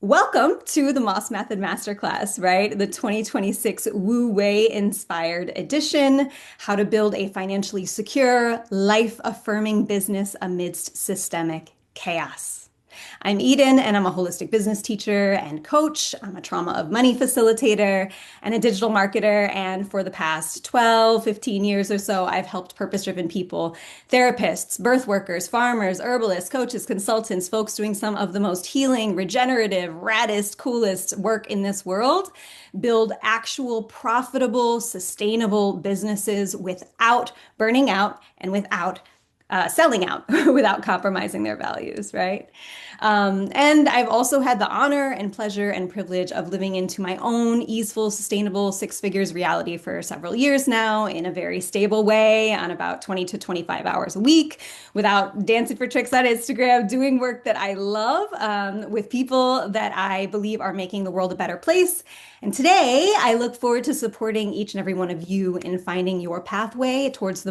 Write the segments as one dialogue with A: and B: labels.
A: Welcome to the Moss Method Masterclass, right? The 2026 Wu Wei inspired edition, How to Build a Financially Secure, Life-Affirming Business Amidst Systemic Chaos. I'm Eden, and I'm a holistic business teacher and coach. I'm a trauma of money facilitator and a digital marketer. And for the past 12, 15 years or so, I've helped purpose-driven people, therapists, birth workers, farmers, herbalists, coaches, consultants, folks doing some of the most healing, regenerative, raddest, coolest work in this world, build actual profitable, sustainable businesses without burning out and without selling out without compromising their values, right? And I've also had the honor and pleasure and privilege of living into my own easeful, sustainable six figures reality for several years now in a very stable way on about 20 to 25 hours a week without dancing for tricks on Instagram, doing work that I love with people that I believe are making the world a better place. And today I look forward to supporting each and every one of you in finding your pathway towards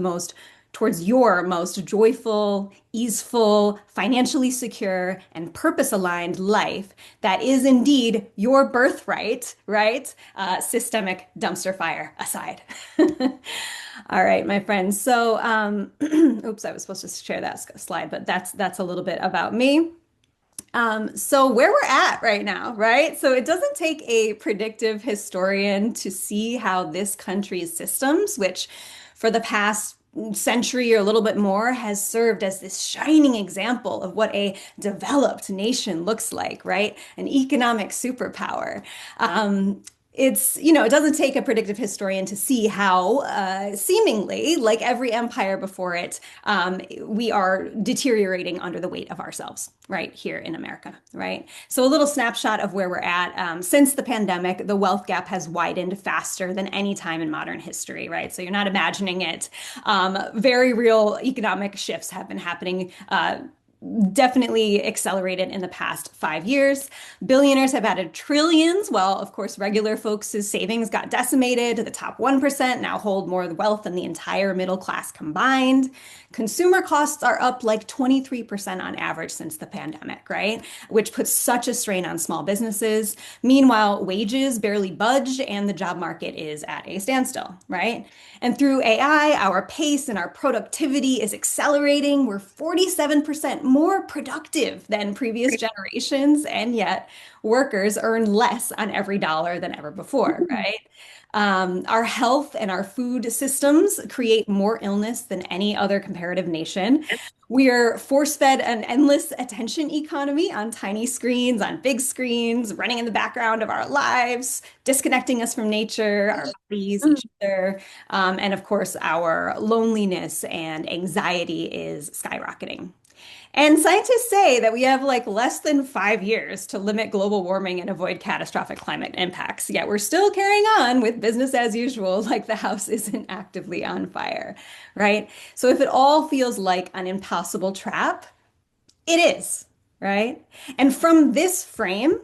A: your most joyful, easeful, financially secure, and purpose-aligned life that is indeed your birthright, right? Systemic dumpster fire aside. All right, my friends. So, oops, I was supposed to share that slide, but that's a little bit about me. So where we're at right now, right? So it doesn't take a predictive historian to see how this country's systems, which for the past century or a little bit more has served as this shining example of what a developed nation looks like, right? An economic superpower. It doesn't take a predictive historian to see how, seemingly, like every empire before it, we are deteriorating under the weight of ourselves, right, here in America, right? So, a little snapshot of where we're at. Since the pandemic, the wealth gap has widened faster than any time in modern history, right? So, you're not imagining it. Very real economic shifts have been happening. Definitely accelerated in the past 5 years. Billionaires have added trillions, while, of course, regular folks' savings got decimated. The top 1% now hold more wealth than the entire middle class combined. Consumer costs are up like 23% on average since the pandemic, right? Which puts such a strain on small businesses. Meanwhile, wages barely budge and the job market is at a standstill, right? And through AI, our pace and our productivity is accelerating. We're 47% more productive than previous generations, and yet workers earn less on every dollar than ever before, right? Our health and our food systems create more illness than any other comparative nation. We are force-fed an endless attention economy on tiny screens, on big screens, running in the background of our lives, disconnecting us from nature, our bodies, each other. And of course, our loneliness and anxiety is skyrocketing. And scientists say that we have like less than 5 years to limit global warming and avoid catastrophic climate impacts. Yet we're still carrying on with business as usual, like the house isn't actively on fire, right? So if it all feels like an impossible trap, it is, right? And from this frame,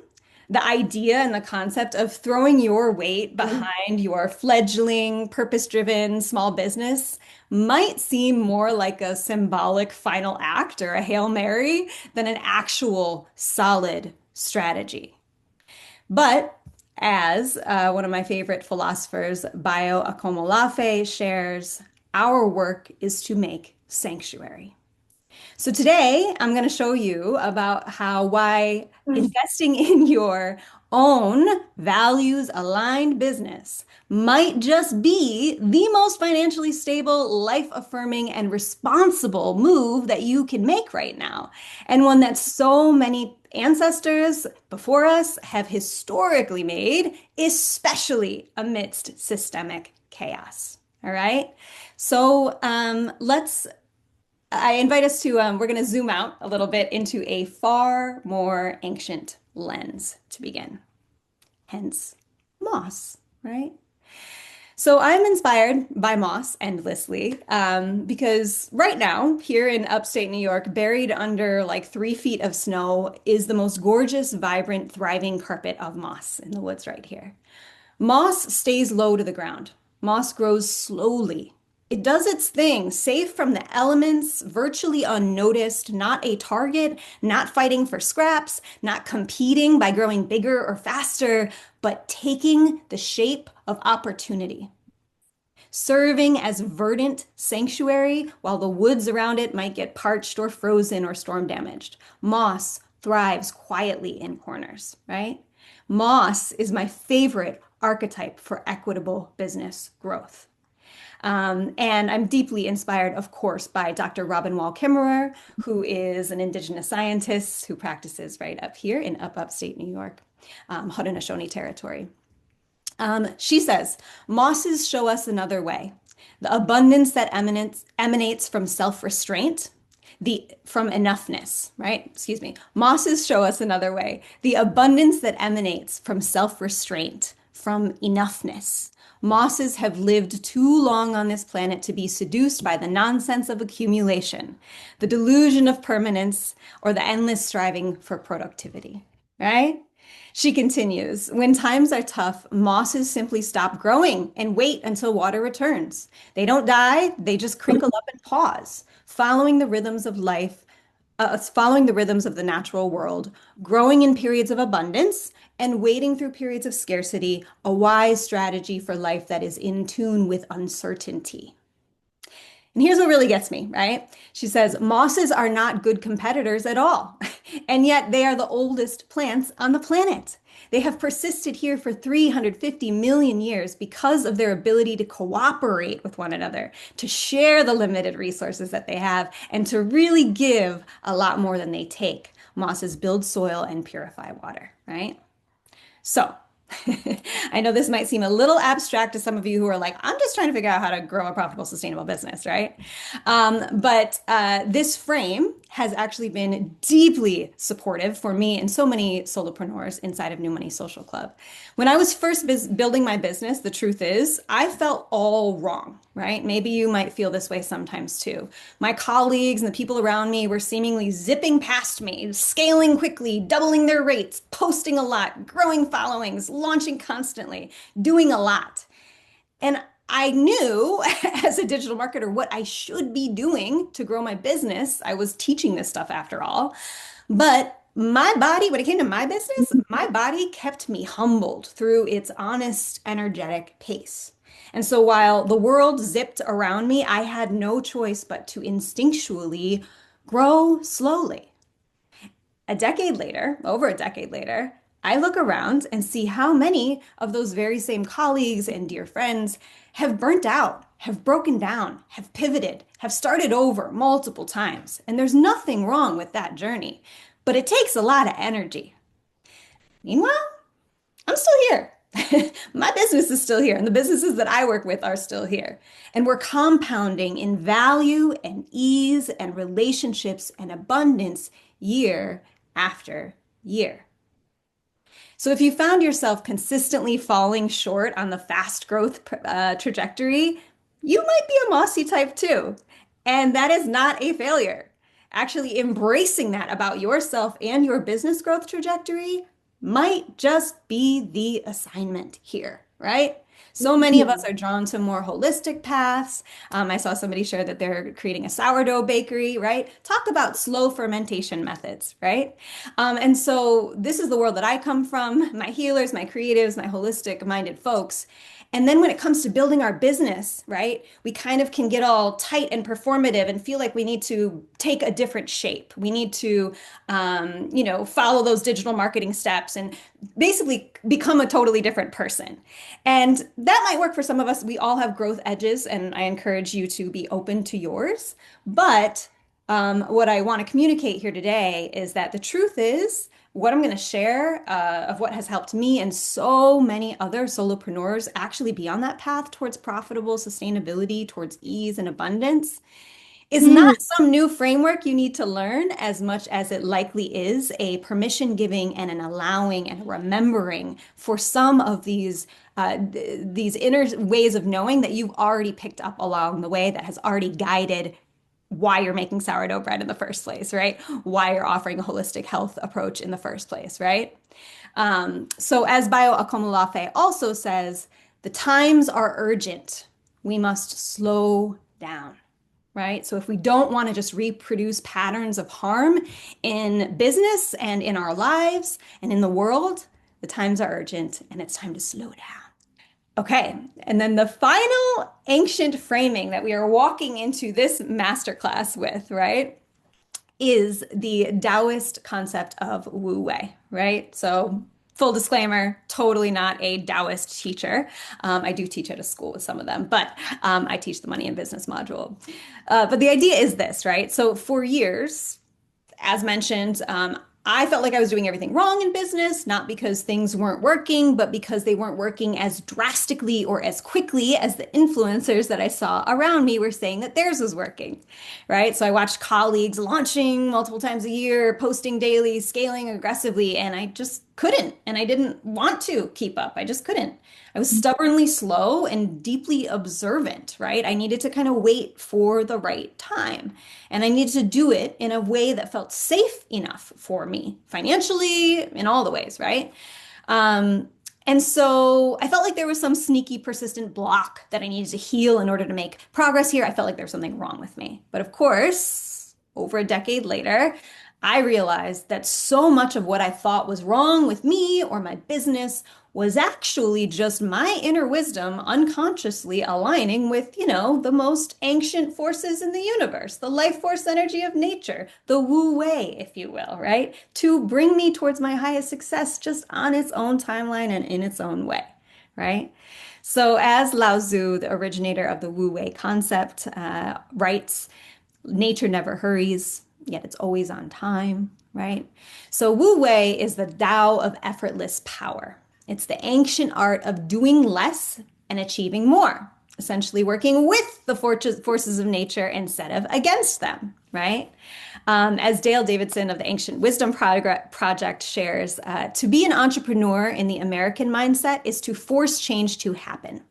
A: the idea and the concept of throwing your weight behind your fledgling, purpose-driven small business might seem more like a symbolic final act or a Hail Mary than an actual solid strategy. But as one of my favorite philosophers, Bayo Akomolafe, shares, our work is to make sanctuary. So today I'm going to show you about why investing in your own values aligned business might just be the most financially stable, life affirming, and responsible move that you can make right now. And one that so many ancestors before us have historically made, especially amidst systemic chaos. All right. So I invite us to, we're going to zoom out a little bit into a far more ancient lens to begin. Hence, moss, right? So I'm inspired by moss endlessly because right now, here in upstate New York, buried under like 3 feet of snow, is the most gorgeous, vibrant, thriving carpet of moss in the woods right here. Moss stays low to the ground. Moss grows slowly It does its thing, safe from the elements, virtually unnoticed, not a target, not fighting for scraps, not competing by growing bigger or faster, but taking the shape of opportunity, serving as verdant sanctuary while the woods around it might get parched or frozen or storm damaged. Moss thrives quietly in corners, right? Moss is my favorite archetype for equitable business growth. And I'm deeply inspired, of course, by Dr. Robin Wall Kimmerer, who is an indigenous scientist who practices right up here in upstate New York, Haudenosaunee territory. She says, mosses show us another way. The abundance that emanates from self-restraint, from enoughness, right? Excuse me. Mosses show us another way. The abundance that emanates from self-restraint, from enoughness. Mosses have lived too long on this planet to be seduced by the nonsense of accumulation, the delusion of permanence, or the endless striving for productivity, right? She continues, when times are tough, mosses simply stop growing and wait until water returns. They don't die, they just crinkle up and pause, following the rhythms of life, following the rhythms of the natural world, growing in periods of abundance and waiting through periods of scarcity, a wise strategy for life that is in tune with uncertainty. And here's what really gets me, right? She says, mosses are not good competitors at all. And yet they are the oldest plants on the planet. They have persisted here for 350 million years because of their ability to cooperate with one another, to share the limited resources that they have, and to really give a lot more than they take. Mosses build soil and purify water, right? So, I know this might seem a little abstract to some of you who are like, I'm just trying to figure out how to grow a profitable, sustainable business, right? But this frame has actually been deeply supportive for me and so many solopreneurs inside of New Money Social Club. When I was first building my business, the truth is, I felt all wrong, right? Maybe you might feel this way sometimes too. My colleagues and the people around me were seemingly zipping past me, scaling quickly, doubling their rates, posting a lot, growing followings, launching constantly, doing a lot. And I knew as a digital marketer what I should be doing to grow my business. I was teaching this stuff after all. But my body, when it came to my business, my body kept me humbled through its honest, energetic pace. And so while the world zipped around me, I had no choice but to instinctually grow slowly. A decade later, over a decade later, I look around and see how many of those very same colleagues and dear friends have burnt out, have broken down, have pivoted, have started over multiple times. And there's nothing wrong with that journey, but it takes a lot of energy. Meanwhile, I'm still here. My business is still here, and the businesses that I work with are still here. And we're compounding in value and ease and relationships and abundance year after year. So if you found yourself consistently falling short on the fast growth trajectory, you might be a mossy type too. And that is not a failure. Actually, embracing that about yourself and your business growth trajectory might just be the assignment here, right? So many of us are drawn to more holistic paths. I saw somebody share that they're creating a sourdough bakery, right? Talk about slow fermentation methods, right? And so this is the world that I come from, my healers, my creatives, my holistic minded folks. And then when it comes to building our business, right, we kind of can get all tight and performative and feel like we need to take a different shape. We need to, follow those digital marketing steps and basically become a totally different person. And that might work for some of us. We all have growth edges, and I encourage you to be open to yours. But what I want to communicate here today is that the truth is, what I'm going to share of what has helped me and so many other solopreneurs actually be on that path towards profitable sustainability, towards ease and abundance, is not some new framework you need to learn as much as it likely is a permission giving and an allowing and a remembering for some of these inner ways of knowing that you've already picked up along the way that has already guided why you're making sourdough bread in the first place, right? Why you're offering a holistic health approach in the first place, right? So as Bio Akomolafe also says, the times are urgent. we must slow down, right? So if we don't want to just reproduce patterns of harm in business and in our lives and in the world, the times are urgent and it's time to slow down. Okay, and then the final ancient framing that we are walking into this masterclass with, right, is the Taoist concept of Wu Wei, right? So, full disclaimer, totally not a Taoist teacher. I do teach at a school with some of them, but I teach the money and business module. But the idea is this, right? So, for years, as mentioned, I felt like I was doing everything wrong in business, not because things weren't working, but because they weren't working as drastically or as quickly as the influencers that I saw around me were saying that theirs was working, right? So I watched colleagues launching multiple times a year, posting daily, scaling aggressively, and I just couldn't. And I didn't want to keep up. I just couldn't. I was stubbornly slow and deeply observant, right? I needed to kind of wait for the right time. And I needed to do it in a way that felt safe enough for me, financially, in all the ways, right? Um, and so I felt like there was some sneaky, persistent block that I needed to heal in order to make progress here. I felt like there was something wrong with me. But of course, over a decade later, I realized that so much of what I thought was wrong with me or my business was actually just my inner wisdom unconsciously aligning with, the most ancient forces in the universe, the life force energy of nature, the Wu Wei, if you will, right? To bring me towards my highest success just on its own timeline and in its own way, right? So, as Lao Tzu, the originator of the Wu Wei concept, writes, nature never hurries, yet it's always on time, right? So Wu Wei is the Tao of effortless power. It's the ancient art of doing less and achieving more, essentially working with the forces of nature instead of against them, right? As Dale Davidson of the Ancient Wisdom Project shares, to be an entrepreneur in the American mindset is to force change to happen.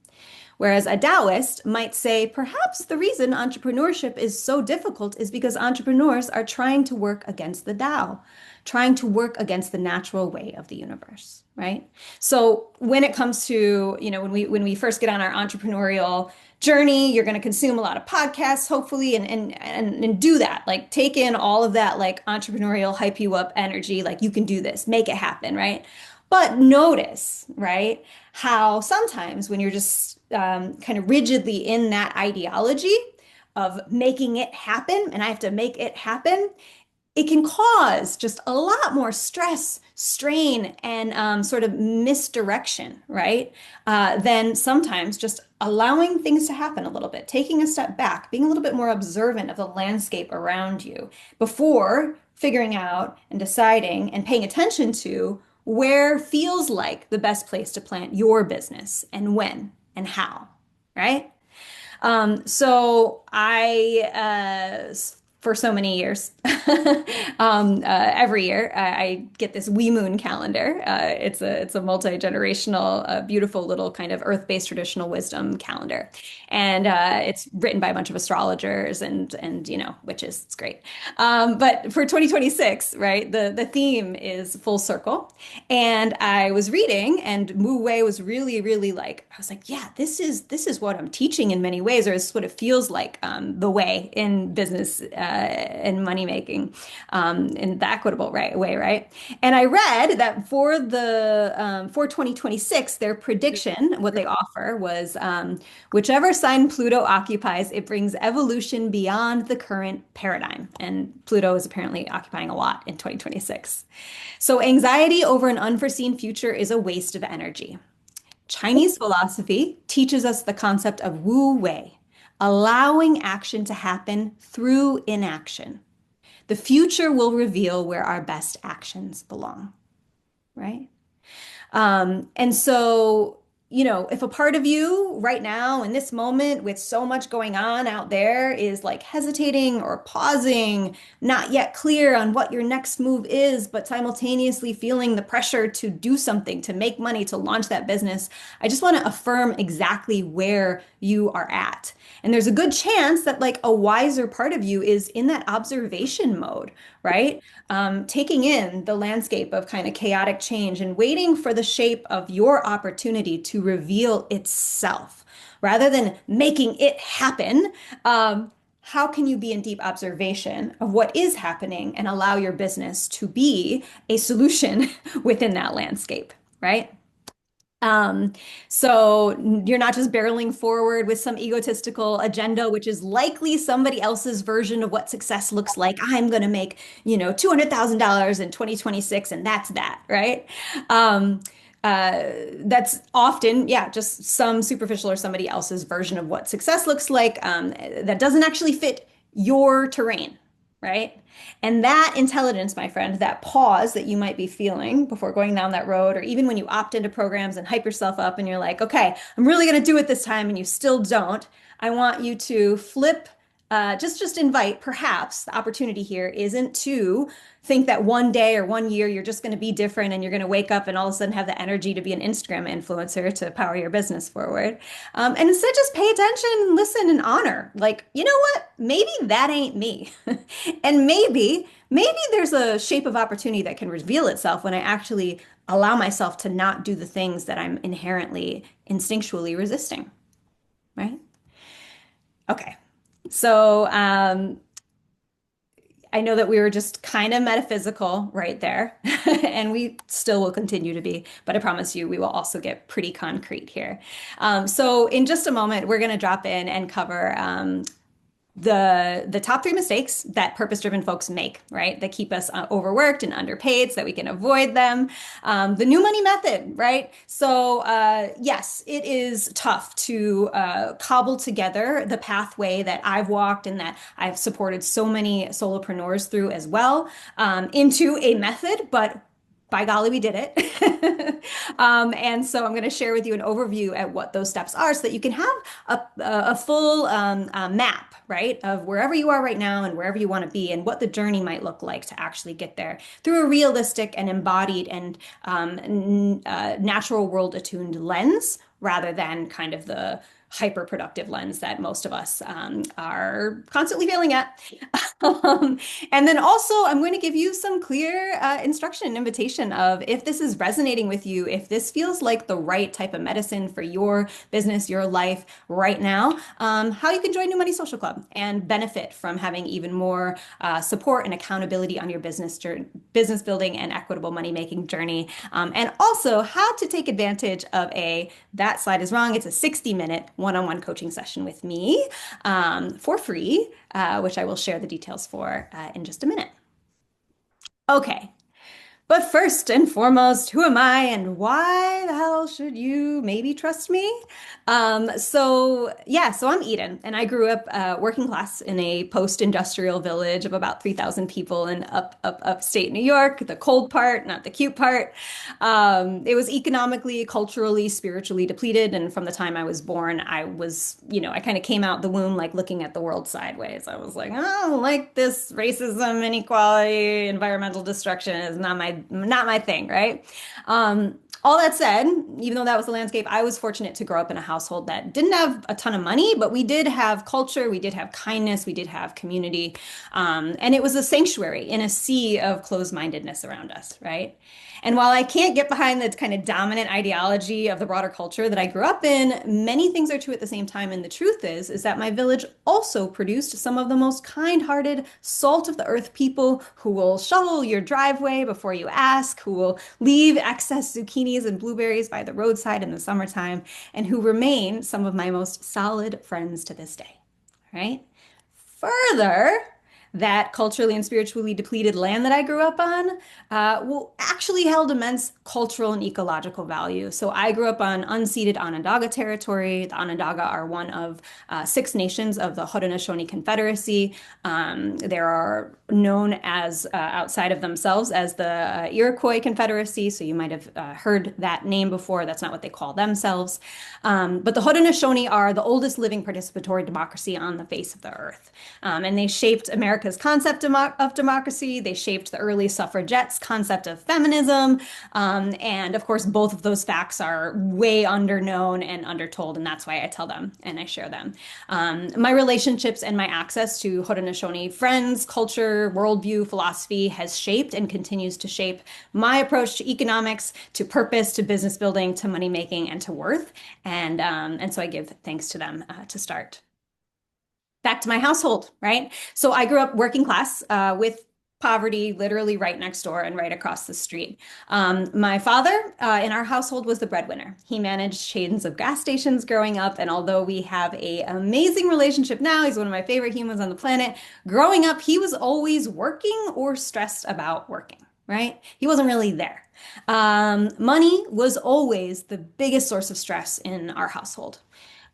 A: Whereas a Taoist might say, perhaps the reason entrepreneurship is so difficult is because entrepreneurs are trying to work against the Tao, trying to work against the natural way of the universe, right? So when it comes to, when we first get on our entrepreneurial journey, you're going to consume a lot of podcasts, hopefully, and do that. Like take in all of that like entrepreneurial hype you up energy, like you can do this, make it happen, right? But notice, right, how sometimes when you're just kind of rigidly in that ideology of making it happen, and I have to make it happen, it can cause just a lot more stress, strain, and sort of misdirection, right? Than sometimes just allowing things to happen a little bit, taking a step back, being a little bit more observant of the landscape around you before figuring out and deciding and paying attention to where feels like the best place to plant your business and when and how, right? So for so many years, every year I get this wee moon calendar. It's a multi-generational, beautiful little kind of earth-based traditional wisdom calendar, and it's written by a bunch of astrologers and witches. It's great. But for 2026, right, the theme is full circle, and I was reading, and Wu Wei was really, really like I was like, yeah, this is what I'm teaching in many ways, or this is what it feels like the way in business and money making in the equitable way, right? And I read that for 2026, their prediction, what they offer was whichever sign Pluto occupies, it brings evolution beyond the current paradigm. And Pluto is apparently occupying a lot in 2026. So anxiety over an unforeseen future is a waste of energy. Chinese philosophy teaches us the concept of Wu Wei, allowing action to happen through inaction. The future will reveal where our best actions belong, right? And so, if a part of you right now in this moment with so much going on out there is like hesitating or pausing, not yet clear on what your next move is, but simultaneously feeling the pressure to do something, to make money, to launch that business, I just want to affirm exactly where you are at. And there's a good chance that like a wiser part of you is in that observation mode, right? Taking in the landscape of kind of chaotic change and waiting for the shape of your opportunity to reveal itself rather than making it happen. How can you be in deep observation of what is happening and allow your business to be a solution within that landscape, right? Um, so you're not just barreling forward with some egotistical agenda, which is likely somebody else's version of what success looks like. I'm going to make, $200,000 in 2026, and that's that, right? Um, that's often, yeah, just some superficial or somebody else's version of what success looks like, that doesn't actually fit your terrain, right? And that intelligence, my friend, that pause that you might be feeling before going down that road, or even when you opt into programs and hype yourself up and you're like, okay, I'm really going to do it this time, and you still don't, I want you to flip, just invite, perhaps the opportunity here isn't to think that one day or one year you're just going to be different and you're going to wake up and all of a sudden have the energy to be an Instagram influencer to power your business forward. And instead, just pay attention, listen, and honor. Like, you know what? Maybe that ain't me. And maybe there's a shape of opportunity that can reveal itself when I actually allow myself to not do the things that I'm inherently, instinctually resisting, right? Okay. So, I know that we were just kind of metaphysical right there, and we still will continue to be, but I promise you we will also get pretty concrete here. So in just a moment, we're going to drop in and cover the top three mistakes that purpose-driven folks make, right? That keep us overworked and underpaid so that we can avoid them. The new money method, right? So yes, it is tough to cobble together the pathway that I've walked and that I've supported so many solopreneurs through as well, into a method, but by golly, we did it. And so I'm going to share with you an overview at what those steps are so that you can have a full map, right, of wherever you are right now and wherever you want to be and what the journey might look like to actually get there through a realistic and embodied and natural world attuned lens rather than kind of the hyper productive lens that most of us are constantly failing at. And then also, I'm going to give you some clear instruction and invitation of if this is resonating with you, if this feels like the right type of medicine for your business, your life right now, how you can join New Money Social Club and benefit from having even more support and accountability on your business building and equitable money making journey. And also how to take advantage of that slide is wrong. It's a 60-minute one-on-one coaching session with me for free, which I will share the details for in just a minute. Okay, but first and foremost, who am I and why the hell should you maybe trust me? So I'm Eden, and I grew up working class in a post-industrial village of about 3,000 people in upstate New York, the cold part, not the cute part. It was economically, culturally, spiritually depleted, and from the time I was born, I kind of came out the womb like looking at the world sideways. I was like, oh, like this racism, inequality, environmental destruction is not my thing, right? All that said, even though that was the landscape, I was fortunate to grow up in a household that didn't have a ton of money, but we did have culture, we did have kindness, we did have community, and it was a sanctuary in a sea of closed-mindedness around us, right? And while I can't get behind the kind of dominant ideology of the broader culture that I grew up in, many things are true at the same time. And the truth is that my village also produced some of the most kind-hearted, salt of the earth people who will shovel your driveway before you ask, who will leave excess zucchinis and blueberries by the roadside in the summertime, and who remain some of my most solid friends to this day, right? Further, that culturally and spiritually depleted land that I grew up on actually held immense cultural and ecological value. So I grew up on unceded Onondaga territory. The Onondaga are one of 6 nations of the Haudenosaunee Confederacy. They are known as, outside of themselves, as the Iroquois Confederacy. So you might have heard that name before. That's not what they call themselves. But the Haudenosaunee are the oldest living participatory democracy on the face of the earth. And they shaped American America's concept of democracy. They shaped the early suffragettes' concept of feminism. And of course, both of those facts are way underknown and undertold, and that's why I tell them and I share them. My relationships and my access to Haudenosaunee friends, culture, worldview, philosophy has shaped and continues to shape my approach to economics, to purpose, to business building, to money making, and to worth. And so I give thanks to them to start. Back to my household, right? So I grew up working class with poverty literally right next door and right across the street. My father in our household was the breadwinner. He managed chains of gas stations growing up, and although we have a amazing relationship now, he's one of my favorite humans on the planet. Growing up, he was always working or stressed about working, right? He wasn't really there. Money was always the biggest source of stress in our household.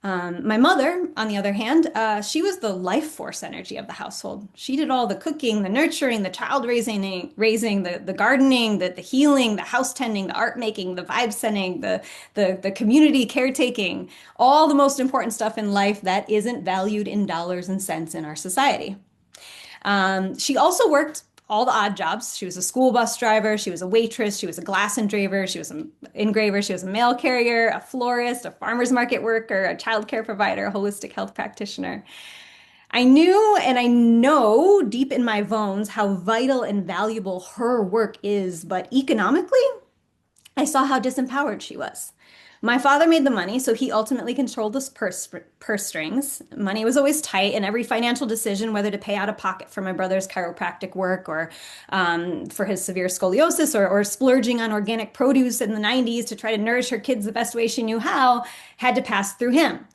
A: My mother, on the other hand, she was the life force energy of the household. She did all the cooking, the nurturing, the child raising, the gardening, the healing, the house tending, the art making, the vibe sending, the community caretaking, all the most important stuff in life that isn't valued in dollars and cents in our society. She also worked all the odd jobs. She was a school bus driver, she was a waitress, she was a glass engraver, she was an engraver, she was a mail carrier, a florist, a farmer's market worker, a childcare provider, a holistic health practitioner. I knew and I know deep in my bones how vital and valuable her work is, but economically, I saw how disempowered she was. My father made the money, so he ultimately controlled the purse strings. Money was always tight, and every financial decision, whether to pay out of pocket for my brother's chiropractic work or for his severe scoliosis or splurging on organic produce in the 90s to try to nourish her kids the best way she knew how, had to pass through him.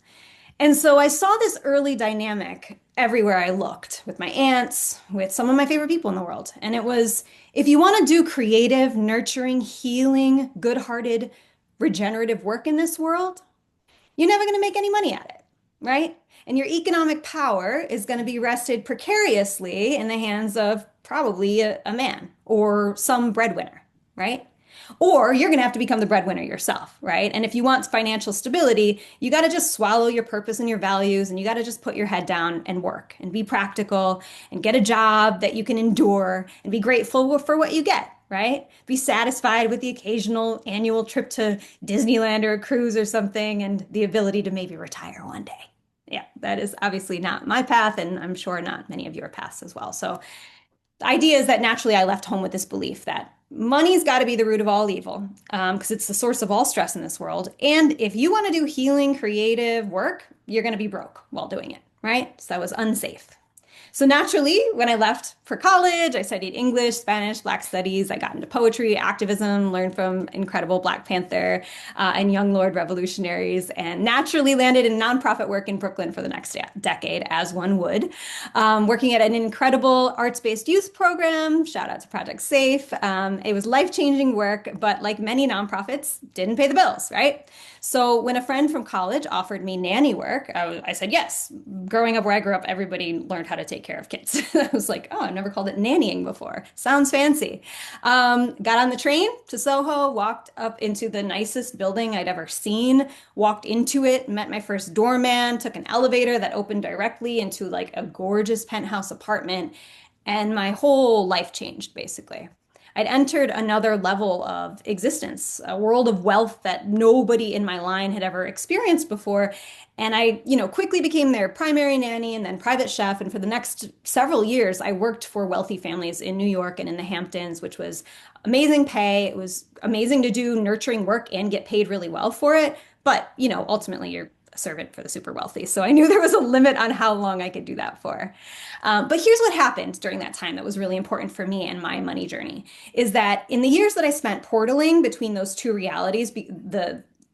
A: And so I saw this early dynamic everywhere I looked with my aunts, with some of my favorite people in the world. And it was if you want to do creative, nurturing, healing, good-hearted, regenerative work in this world, you're never going to make any money at it, right? And your economic power is going to be rested precariously in the hands of probably a man or some breadwinner, right? Or you're going to have to become the breadwinner yourself, right? And if you want financial stability, you got to just swallow your purpose and your values, and you got to just put your head down and work and be practical and get a job that you can endure and be grateful for what you get, right? Be satisfied with the occasional annual trip to Disneyland or a cruise or something and the ability to maybe retire one day. Yeah, that is obviously not my path, and I'm sure not many of your paths as well. So the idea is that naturally I left home with this belief that money's got to be the root of all evil because it's the source of all stress in this world. And if you want to do healing, creative work, you're going to be broke while doing it, right? So that was unsafe. So naturally, when I left for college, I studied English, Spanish, Black studies. I got into poetry, activism, learned from incredible Black Panther and Young Lord revolutionaries, and naturally landed in nonprofit work in Brooklyn for the next decade, as one would. Working at an incredible arts-based youth program, shout out to Project Safe. It was life-changing work, but like many nonprofits, didn't pay the bills, right? So when a friend from college offered me nanny work, I said yes. Growing up where I grew up, everybody learned how to take care of kids. I was like, oh, I've never called it nannying before. Sounds fancy. Got on the train to Soho, walked up into the nicest building I'd ever seen, walked into it, met my first doorman, took an elevator that opened directly into like a gorgeous penthouse apartment, and my whole life changed basically. I'd entered another level of existence, a world of wealth that nobody in my line had ever experienced before. And I, quickly became their primary nanny and then private chef. And for the next several years, I worked for wealthy families in New York and in the Hamptons, which was amazing pay. It was amazing to do nurturing work and get paid really well for it. But, ultimately you're a servant for the super wealthy. So I knew there was a limit on how long I could do that for. But here's what happened during that time that was really important for me and my money journey is that in the years that I spent portaling between those two realities,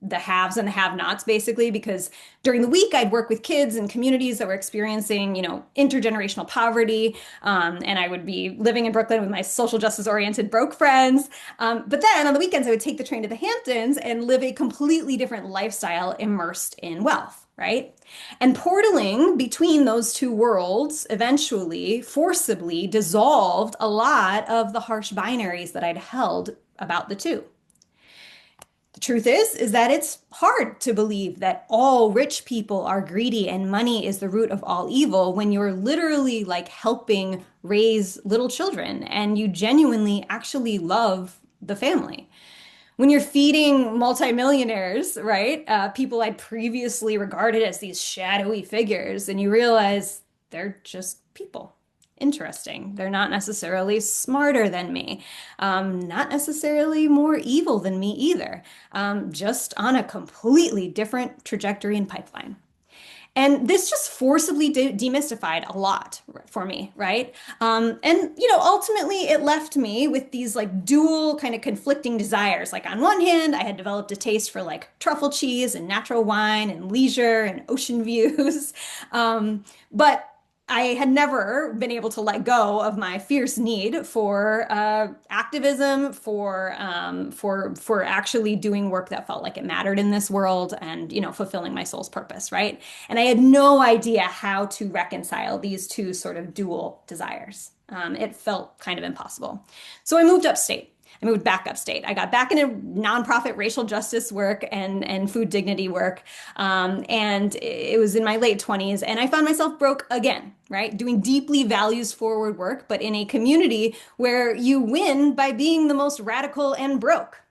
A: the haves and the have-nots, basically, because during the week I'd work with kids and communities that were experiencing, intergenerational poverty, and I would be living in Brooklyn with my social justice-oriented broke friends. But then on the weekends, I would take the train to the Hamptons and live a completely different lifestyle immersed in wealth, right? And portaling between those two worlds eventually, forcibly dissolved a lot of the harsh binaries that I'd held about the two. Truth is that it's hard to believe that all rich people are greedy and money is the root of all evil when you're literally like helping raise little children and you genuinely actually love the family. When you're feeding multimillionaires, right? People I'd previously regarded as these shadowy figures, and you realize they're just people. Interesting. They're not necessarily smarter than me, not necessarily more evil than me either, just on a completely different trajectory and pipeline. And this just forcibly demystified a lot for me, right? And ultimately it left me with these like dual kind of conflicting desires. Like on one hand, I had developed a taste for like truffle cheese and natural wine and leisure and ocean views. But I had never been able to let go of my fierce need for activism, for actually doing work that felt like it mattered in this world, and fulfilling my soul's purpose, right? And I had no idea how to reconcile these two sort of dual desires. It felt kind of impossible. So I moved upstate. I moved back upstate. I got back into nonprofit racial justice work and food dignity work. And it was in my late 20s. And I found myself broke again, right? Doing deeply values forward work, but in a community where you win by being the most radical and broke.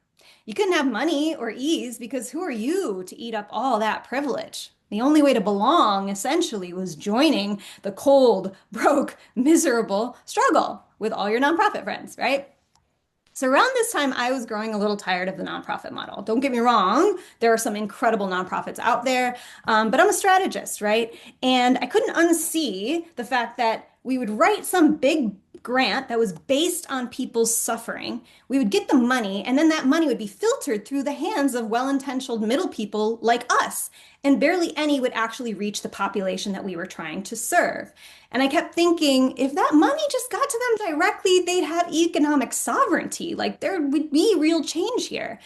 A: You couldn't have money or ease because who are you to eat up all that privilege? The only way to belong, essentially, was joining the cold, broke, miserable struggle with all your nonprofit friends, right? So around this time, I was growing a little tired of the nonprofit model. Don't get me wrong, there are some incredible nonprofits out there, but I'm a strategist, right? And I couldn't unsee the fact that we would write some big grant that was based on people's suffering. We would get the money, and then that money would be filtered through the hands of well-intentioned middle people like us, and barely any would actually reach the population that we were trying to serve. And I kept thinking, if that money just got to them directly, they'd have economic sovereignty. Like there would be real change here.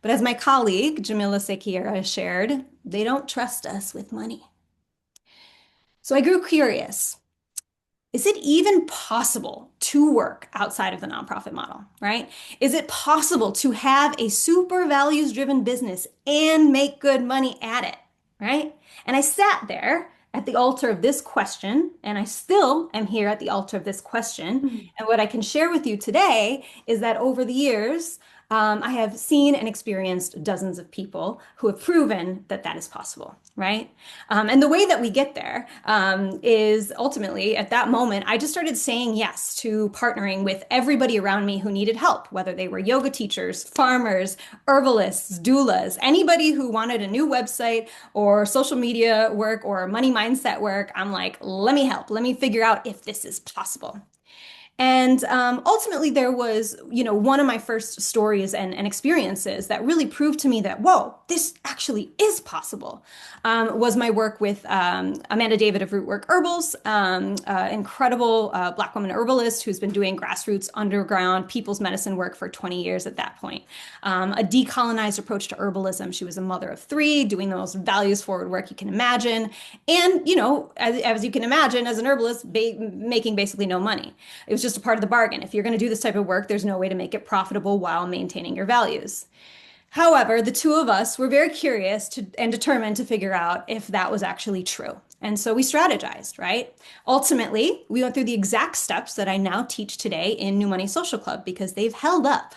A: But as my colleague, Jamila Sekiera, shared, they don't trust us with money. So I grew curious. Is it even possible to work outside of the nonprofit model, right? Is it possible to have a super values driven business and make good money at it, right? And I sat there at the altar of this question, and I still am here at the altar of this question. And what I can share with you today is that over the years, I have seen and experienced dozens of people who have proven that that is possible, right? And the way that we get there is ultimately at that moment, I just started saying yes to partnering with everybody around me who needed help, whether they were yoga teachers, farmers, herbalists, doulas, anybody who wanted a new website or social media work or money mindset work. I'm like, let me help. Let me figure out if this is possible. And ultimately, there was, one of my first stories and experiences that really proved to me that, whoa, this actually is possible, was my work with Amanda David of Rootwork Herbals, incredible Black woman herbalist who's been doing grassroots, underground, people's medicine work for 20 years at that point. A decolonized approach to herbalism. She was a mother of three, doing the most values forward work you can imagine. And, as you can imagine, as an herbalist, making basically no money. It was just a part of the bargain. If you're going to do this type of work, there's no way to make it profitable while maintaining your values. However, the two of us were very curious and determined to figure out if that was actually true. And so we strategized, right? Ultimately, we went through the exact steps that I now teach today in New Money Social Club because they've held up.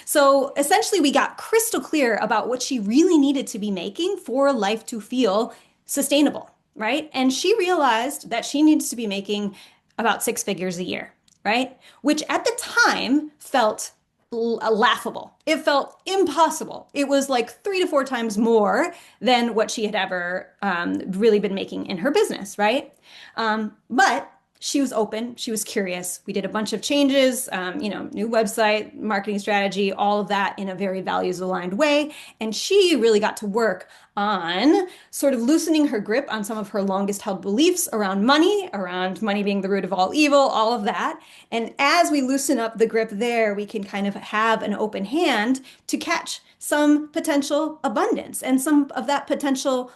A: So essentially, we got crystal clear about what she really needed to be making for life to feel sustainable, right? And she realized that she needs to be making about 6 figures a year, right? Which at the time felt laughable. It felt impossible. It was like 3 to 4 times more than what she had ever really been making in her business, right? But she was open. She was curious. We did a bunch of changes, new website, marketing strategy, all of that in a very values aligned way. And she really got to work on sort of loosening her grip on some of her longest held beliefs around money being the root of all evil, all of that. And as we loosen up the grip there, we can kind of have an open hand to catch some potential abundance and some of that potential.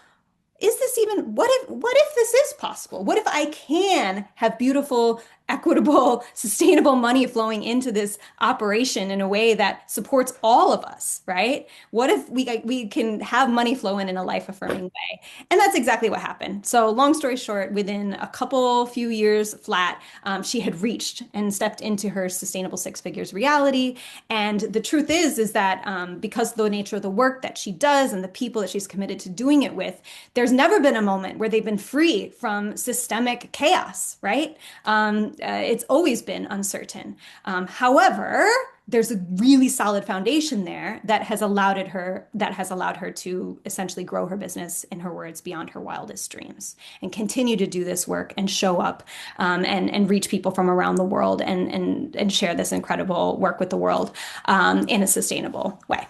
A: Is this even, what if this is possible? What if I can have beautiful equitable, sustainable money flowing into this operation in a way that supports all of us, right? What if we can have money flow in a life-affirming way? And that's exactly what happened. So, long story short, within a couple few years flat, she had reached and stepped into her sustainable six figures reality. And the truth is that because of the nature of the work that she does and the people that she's committed to doing it with, there's never been a moment where they've been free from systemic chaos, right? It's always been uncertain. However, there's a really solid foundation there that has allowed her to essentially grow her business, in her words, beyond her wildest dreams, and continue to do this work and show up and reach people from around the world and share this incredible work with the world in a sustainable way.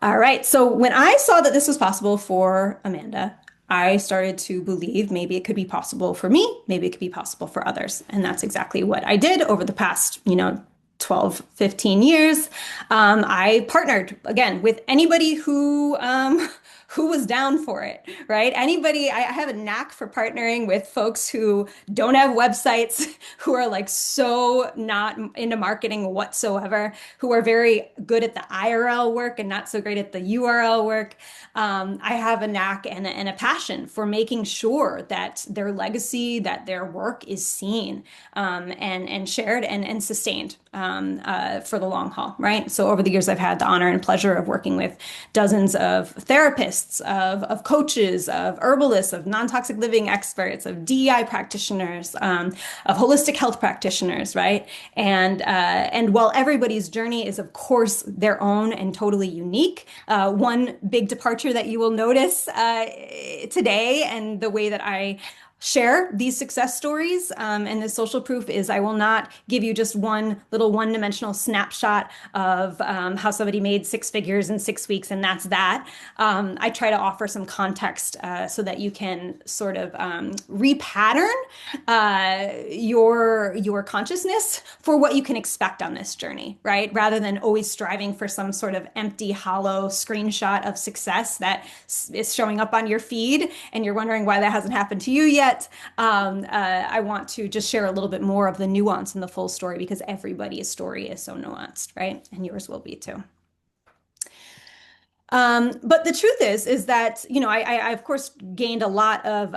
A: All right. So when I saw that this was possible for Amanda, I started to believe maybe it could be possible for me, maybe it could be possible for others. And that's exactly what I did over the past, 12, 15 years. I partnered again with anybody who was down for it, right? Anybody, I have a knack for partnering with folks who don't have websites, who are like so not into marketing whatsoever, who are very good at the IRL work and not so great at the URL work. I have a knack and a passion for making sure that their legacy, that their work is seen and shared and sustained for the long haul, right? So over the years, I've had the honor and pleasure of working with dozens of therapists, of coaches, of herbalists, of non-toxic living experts, of DEI practitioners, of holistic health practitioners, right? And while everybody's journey is, of course, their own and totally unique, one big departure that you will notice today and the way that I share these success stories and the social proof is I will not give you just one little one-dimensional snapshot of how somebody made six figures in 6 weeks and that's that. I try to offer some context so that you can sort of repattern your consciousness for what you can expect on this journey, right? Rather than always striving for some sort of empty, hollow screenshot of success that is showing up on your feed and you're wondering why that hasn't happened to you yet. I want to just share a little bit more of the nuance in the full story because everybody's story is so nuanced, right? And yours will be too. But the truth is that, I of course gained a lot of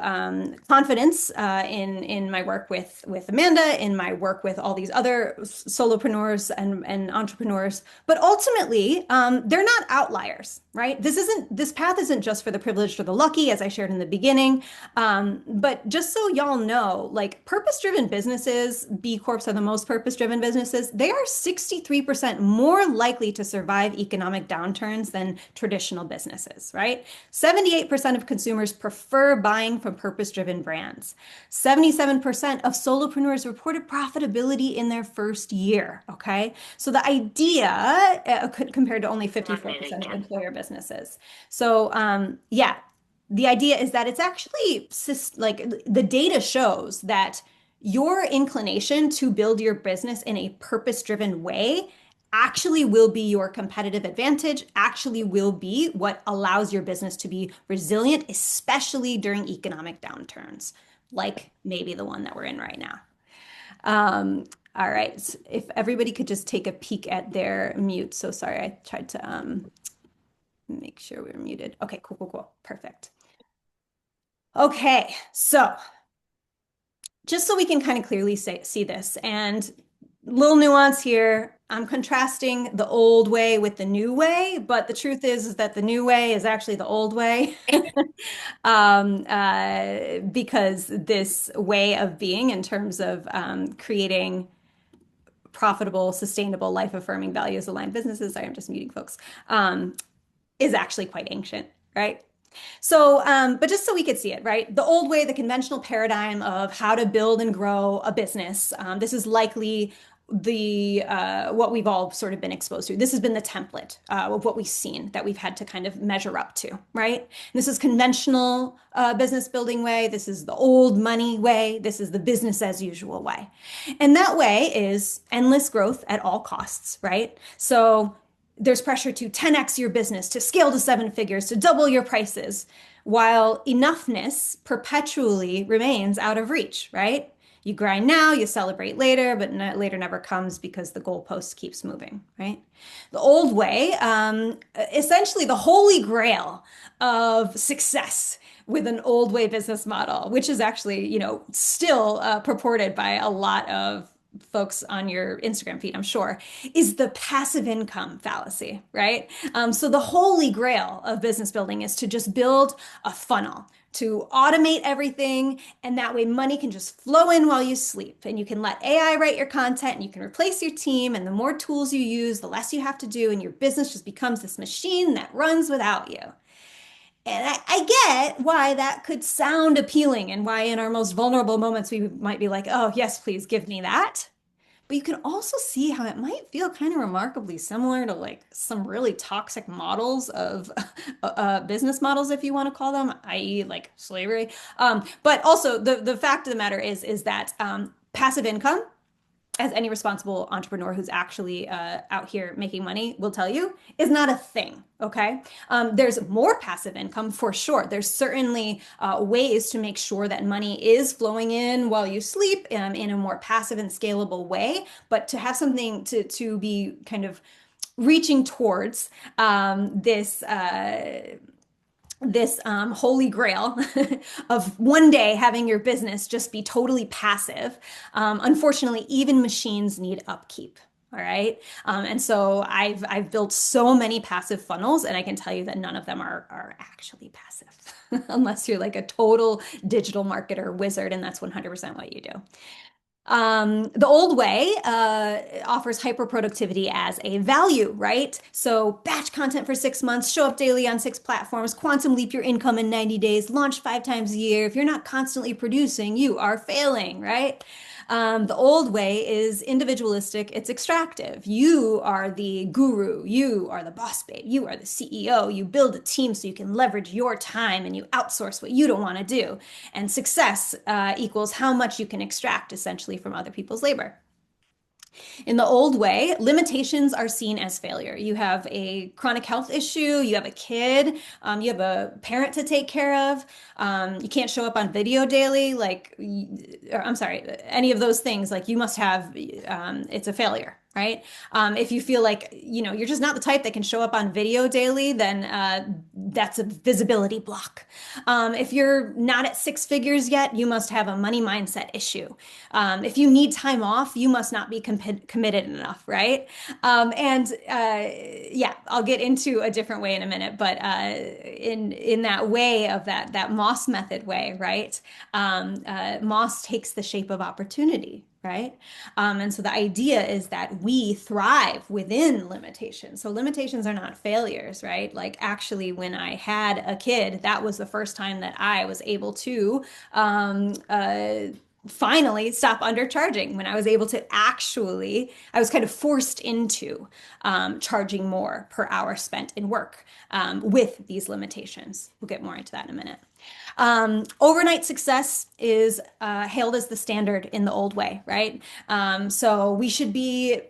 A: confidence in my work with Amanda, in my work with all these other solopreneurs and entrepreneurs. But ultimately, they're not outliers, right? This path isn't just for the privileged or the lucky, as I shared in the beginning. But just so y'all know, like purpose-driven businesses, B Corps are the most purpose-driven businesses. They are 63% more likely to survive economic downturns than traditional businesses, right? 78% of consumers prefer buying from purpose-driven brands. 77% of solopreneurs reported profitability in their first year, okay? So the idea, compared to only 54% of employer businesses. So yeah, the idea is that it's actually like the data shows that your inclination to build your business in a purpose-driven way actually will be your competitive advantage, actually will be what allows your business to be resilient, especially during economic downturns, like maybe the one that we're in right now. All right, so if everybody could just take a peek at their mute. So sorry, I tried to make sure we were muted. Okay, cool, perfect. Okay, so just so we can kind of clearly see this, and little nuance here, I'm contrasting the old way with the new way, but the truth is that the new way is actually the old way. Because this way of being in terms of creating profitable, sustainable, life-affirming, values-aligned businesses, sorry, I'm just muting folks, is actually quite ancient, right? So, but just so we could see it, right? The old way, the conventional paradigm of how to build and grow a business, this is likely what we've all sort of been exposed to. This has been the template of what we've seen that we've had to kind of measure up to, right? And this is conventional business building way. This is the old money way. This is the business as usual way. And that way is endless growth at all costs, right? So there's pressure to 10x your business, to scale to seven figures, to double your prices, while enoughness perpetually remains out of reach, right? You grind now, you celebrate later, but later never comes because the goalpost keeps moving, right? The old way, essentially the holy grail of success with an old way business model, which is actually, still purported by a lot of folks on your Instagram feed, I'm sure, is the passive income fallacy, right? So the holy grail of business building is to just build a funnel, to automate everything, and that way money can just flow in while you sleep. And you can let AI write your content, and you can replace your team. And the more tools you use, the less you have to do, and your business just becomes this machine that runs without you. And I get why that could sound appealing and why in our most vulnerable moments we might be like, oh, yes, please give me that. But you can also see how it might feel kind of remarkably similar to like some really toxic models of business models, if you want to call them, i.e., like slavery. But also the fact of the matter is that passive income, as any responsible entrepreneur who's actually out here making money will tell you, is not a thing. Okay. There's more passive income for sure. There's certainly ways to make sure that money is flowing in while you sleep in a more passive and scalable way. But to have something to be kind of reaching towards this holy grail of one day having your business just be totally passive. Unfortunately, even machines need upkeep. All right. And so I've built so many passive funnels, and I can tell you that none of them are actually passive, unless you're like a total digital marketer wizard, and that's 100% what you do. The old way offers hyper productivity as a value, right? So batch content for 6 months, show up daily on 6 platforms, quantum leap your income in 90 days, launch 5 times a year. If you're not constantly producing, you are failing, right? The old way is individualistic, it's extractive. You are the guru, you are the boss babe, you are the CEO. You build a team so you can leverage your time and you outsource what you don't want to do. And success equals how much you can extract essentially from other people's labor. In the old way, limitations are seen as failure. You have a chronic health issue, you have a kid, you have a parent to take care of, you can't show up on video daily, I'm sorry, any of those things, like you must have, it's a failure. Right? If you feel like, you're just not the type that can show up on video daily, then that's a visibility block. If you're not at 6 figures yet, you must have a money mindset issue. If you need time off, you must not be committed enough, right? Yeah, I'll get into a different way in a minute, but in that way of that Moss method way, right? Moss takes the shape of opportunity. Right? And so the idea is that we thrive within limitations. So limitations are not failures, right? Like actually, when I had a kid, that was the first time that I was able to finally stop undercharging, when I was able to I was kind of forced into charging more per hour spent in work with these limitations. We'll get more into that in a minute. Overnight success is hailed as the standard in the old way, right? So we should be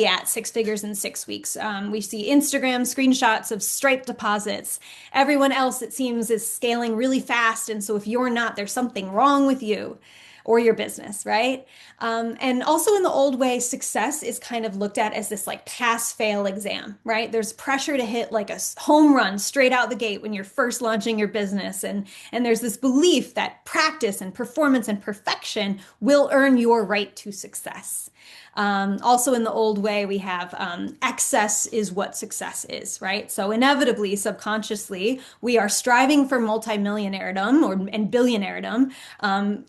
A: at 6 figures in 6 weeks. We see Instagram screenshots of Stripe deposits. Everyone else, it seems, is scaling really fast. And so if you're not, there's something wrong with you or your business, right? And also in the old way, success is kind of looked at as this like pass-fail exam, right? There's pressure to hit like a home run straight out the gate when you're first launching your business. And there's this belief that practice and performance and perfection will earn your right to success. Also in the old way, we have excess is what success is, right? So inevitably, subconsciously, we are striving for multimillionairedom and billionairedom.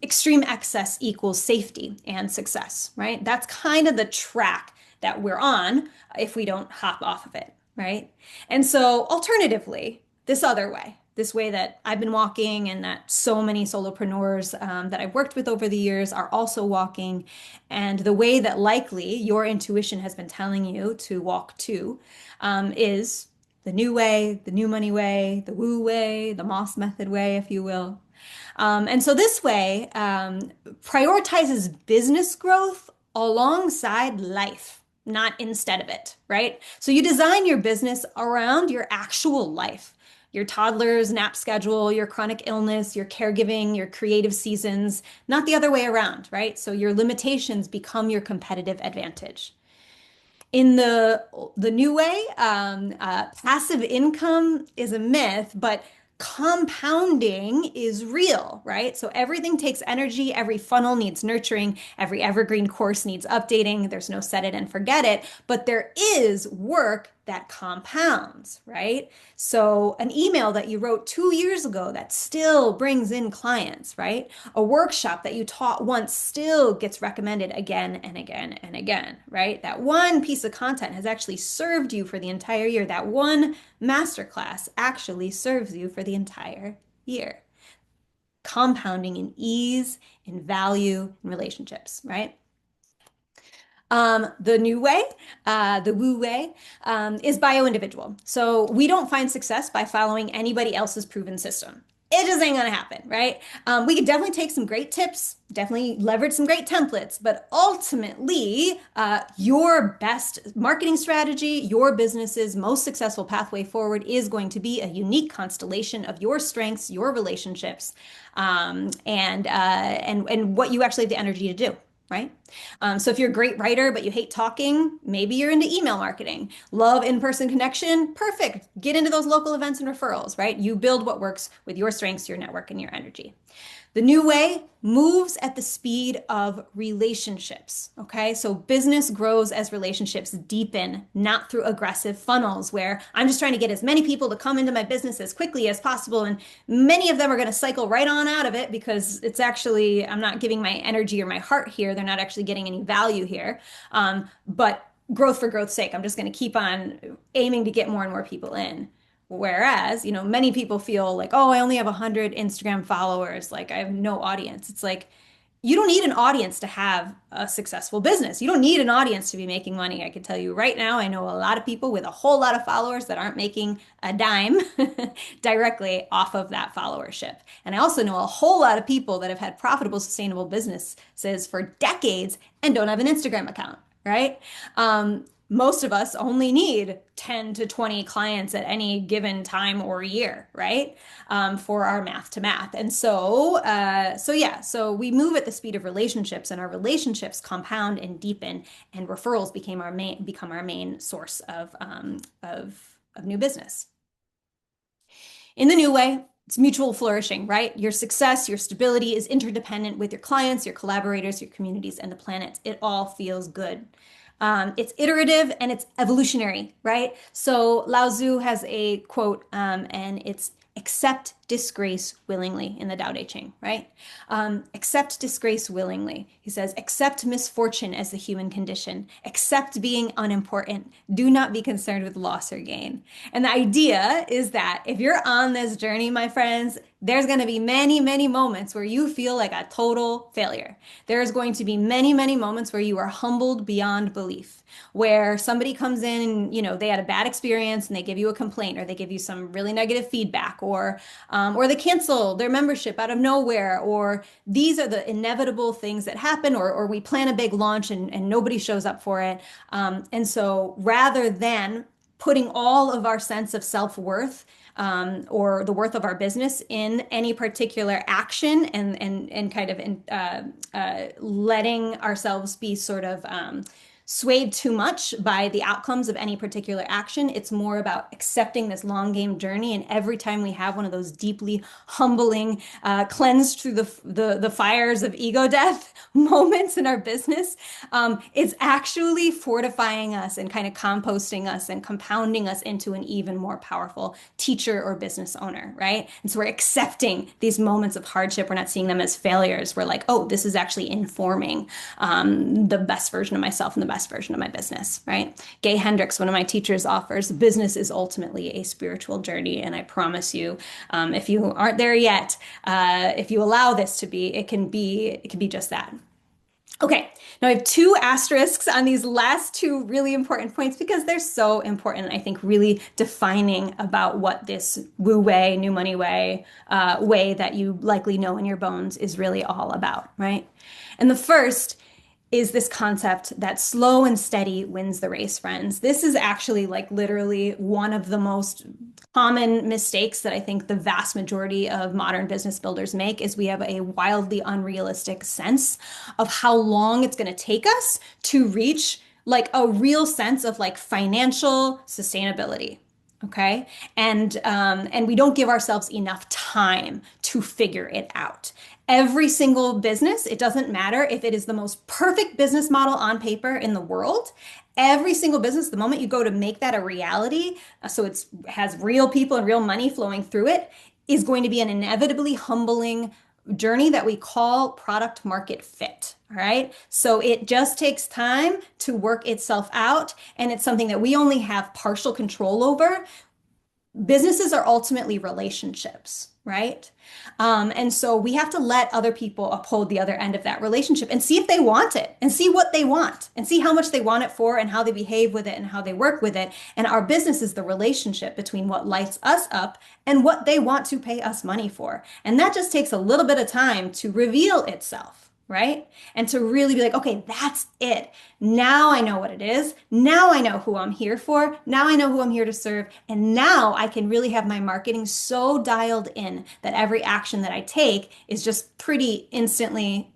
A: Extreme excess equals safety and success, right? That's kind of the track that we're on if we don't hop off of it, right? And so alternatively, this other way, this way that I've been walking and that so many solopreneurs that I've worked with over the years are also walking, and the way that likely your intuition has been telling you to walk to is the new way, the new money way, the Wu Wei, the Moss method way, if you will. And so this way prioritizes business growth alongside life, not instead of it, right? So you design your business around your actual life, your toddler's nap schedule, your chronic illness, your caregiving, your creative seasons, not the other way around, right? So your limitations become your competitive advantage. In the new way, passive income is a myth, but compounding is real, right? So everything takes energy, every funnel needs nurturing, every evergreen course needs updating. There's no set it and forget it, but there is work that compounds, right? So an email that you wrote 2 years ago that still brings in clients, right? A workshop that you taught once still gets recommended again and again and again, right? That one piece of content has actually served you for the entire year. That one masterclass actually serves you for the entire year. Compounding in ease, in value, in relationships, right? The new way, the Wu Wei, is bio-individual. So we don't find success by following anybody else's proven system. It just ain't gonna happen, right? We could definitely take some great tips, definitely leverage some great templates, but ultimately, your best marketing strategy, your business's most successful pathway forward is going to be a unique constellation of your strengths, your relationships, and what you actually have the energy to do. Right? So if you're a great writer, but you hate talking, maybe you're into email marketing. Love in-person connection, perfect. Get into those local events and referrals, right? You build what works with your strengths, your network, and your energy. The new way moves at the speed of relationships. Okay. So business grows as relationships deepen, not through aggressive funnels where I'm just trying to get as many people to come into my business as quickly as possible. And many of them are going to cycle right on out of it because it's actually, I'm not giving my energy or my heart here. They're not actually getting any value here. But growth for growth's sake, I'm just going to keep on aiming to get more and more people in. Whereas, many people feel like, oh, I only have 100 Instagram followers. Like, I have no audience. It's like, you don't need an audience to have a successful business. You don't need an audience to be making money. I can tell you right now, I know a lot of people with a whole lot of followers that aren't making a dime directly off of that followership. And I also know a whole lot of people that have had profitable, sustainable businesses for decades and don't have an Instagram account, right? Most of us only need 10 to 20 clients at any given time or year, right? For our math to math. And so we move at the speed of relationships and our relationships compound and deepen and referrals become our main source of new business. In the new way, it's mutual flourishing, right? Your success, your stability is interdependent with your clients, your collaborators, your communities, and the planet. It all feels good. It's iterative and it's evolutionary, right? So Lao Tzu has a quote, and it's accept disgrace willingly in the Tao Te Ching, right? Accept disgrace willingly. He says, accept misfortune as the human condition. Accept being unimportant. Do not be concerned with loss or gain. And the idea is that if you're on this journey, my friends, there's going to be many, many moments where you feel like a total failure. There's going to be many, many moments where you are humbled beyond belief, where somebody comes in and, they had a bad experience and they give you a complaint or they give you some really negative feedback or they cancel their membership out of nowhere, or these are the inevitable things that happen, or we plan a big launch and nobody shows up for it. And so rather than putting all of our sense of self-worth or the worth of our business in any particular action and kind of letting ourselves be sort of swayed too much by the outcomes of any particular action. It's more about accepting this long game journey. And every time we have one of those deeply humbling, cleansed through the fires of ego death moments in our business, it's actually fortifying us and kind of composting us and compounding us into an even more powerful teacher or business owner, right? And so we're accepting these moments of hardship. We're not seeing them as failures. We're like, oh, this is actually informing the best version of myself and the best version of my business, right? Gay Hendricks, one of my teachers, offers business is ultimately a spiritual journey. And I promise you, if you aren't there yet, if you allow this to be, it can be just that. Okay, now I have two asterisks on these last two really important points because they're so important. I think really defining about what this Wu Wei, new money way, way that you likely know in your bones is really all about, right? And the first is this concept that slow and steady wins the race, friends. This is actually like literally one of the most common mistakes that I think the vast majority of modern business builders make is we have a wildly unrealistic sense of how long it's going to take us to reach like a real sense of like financial sustainability. Okay. And we don't give ourselves enough time to figure it out. Every single business, it doesn't matter if it is the most perfect business model on paper in the world. Every single business, the moment you go to make that a reality, so it's has real people and real money flowing through it, is going to be an inevitably humbling journey that we call product market fit. All right. So it just takes time to work itself out. And it's something that we only have partial control over. Businesses are ultimately relationships, right? And so we have to let other people uphold the other end of that relationship and see if they want it and see what they want and see how much they want it for and how they behave with it and how they work with it. And our business is the relationship between what lights us up and what they want to pay us money for. And that just takes a little bit of time to reveal itself. Right? And to really be like, okay, that's it. Now I know what it is. Now I know who I'm here for. Now I know who I'm here to serve. And now I can really have my marketing so dialed in that every action that I take is just pretty instantly,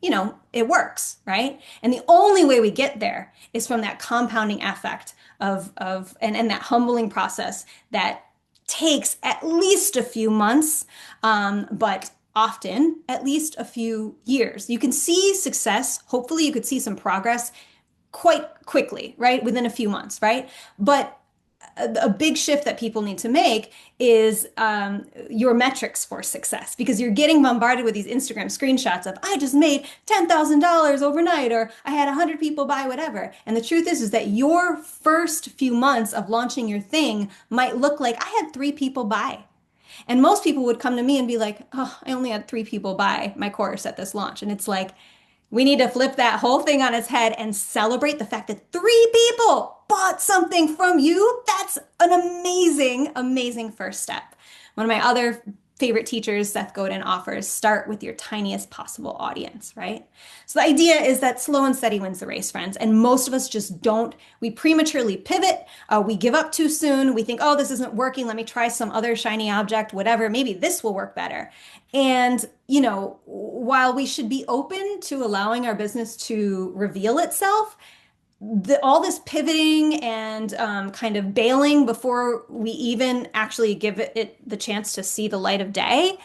A: it works, right? And the only way we get there is from that compounding effect and that humbling process that takes at least a few months, but often at least a few years. You can see success. Hopefully, you could see some progress quite quickly, right? Within a few months, right? But a big shift that people need to make is your metrics for success because you're getting bombarded with these Instagram screenshots of I just made $10,000 overnight or I had 100 people buy whatever. And the truth is that your first few months of launching your thing might look like I had 3 people buy. And most people would come to me and be like, oh, I only had 3 people buy my course at this launch. And it's like, we need to flip that whole thing on its head and celebrate the fact that 3 people bought something from you. That's an amazing, amazing first step. One of my other favorite teachers, Seth Godin, offers start with your tiniest possible audience, right? So the idea is that slow and steady wins the race, friends. And most of us just don't. We prematurely pivot. We give up too soon. We think, oh, this isn't working. Let me try some other shiny object, whatever. Maybe this will work better. And, while we should be open to allowing our business to reveal itself, all this pivoting and kind of bailing before we even actually give it the chance to see the light of day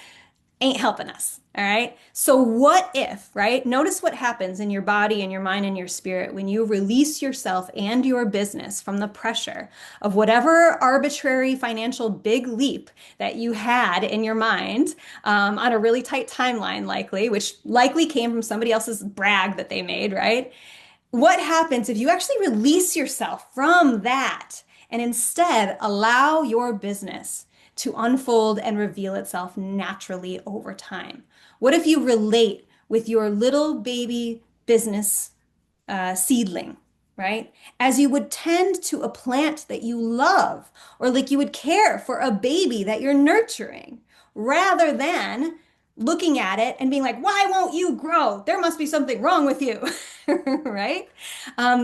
A: ain't helping us. All right. So, what if, right? Notice what happens in your body and your mind and your spirit when you release yourself and your business from the pressure of whatever arbitrary financial big leap that you had in your mind on a really tight timeline, likely, which likely came from somebody else's brag that they made, right? What happens if you actually release yourself from that and instead allow your business to unfold and reveal itself naturally over time? What if you relate with your little baby business seedling, right? As you would tend to a plant that you love, or like you would care for a baby that you're nurturing, rather than looking at it and being like, why won't you grow? There must be something wrong with you, right?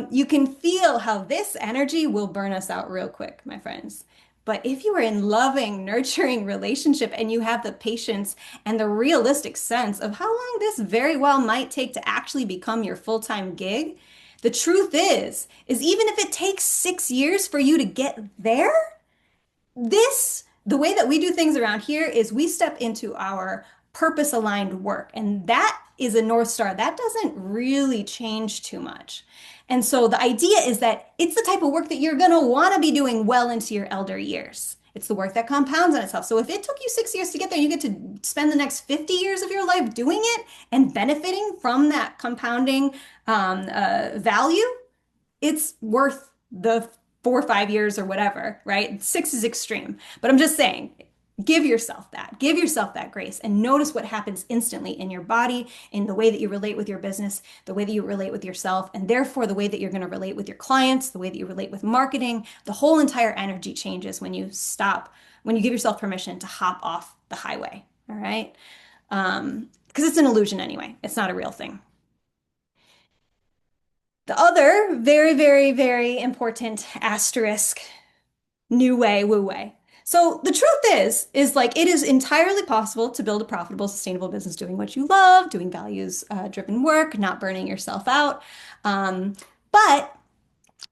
A: You can feel how this energy will burn us out real quick, my friends. But if you are in loving, nurturing relationship and you have the patience and the realistic sense of how long this very well might take to actually become your full-time gig, the truth is even if it takes 6 years for you to get there, the way that we do things around here is we step into our purpose aligned work. And that is a North Star. That doesn't really change too much. And so the idea is that it's the type of work that you're going to want to be doing well into your elder years. It's the work that compounds on itself. So if it took you 6 years to get there, you get to spend the next 50 years of your life doing it and benefiting from that compounding value. It's worth the 4 or 5 years or whatever, right? 6 is extreme. But I'm just saying, give yourself that grace and notice what happens instantly in your body, in the way that you relate with your business, the way that you relate with yourself, and therefore the way that you're going to relate with your clients, the way that you relate with marketing. The whole entire energy changes when you give yourself permission to hop off the highway. All right. Because it's an illusion anyway. It's not a real thing. The other very, very, very important asterisk, new way, Wu Wei. So the truth is like it is entirely possible to build a profitable, sustainable business doing what you love, doing values driven work, not burning yourself out. But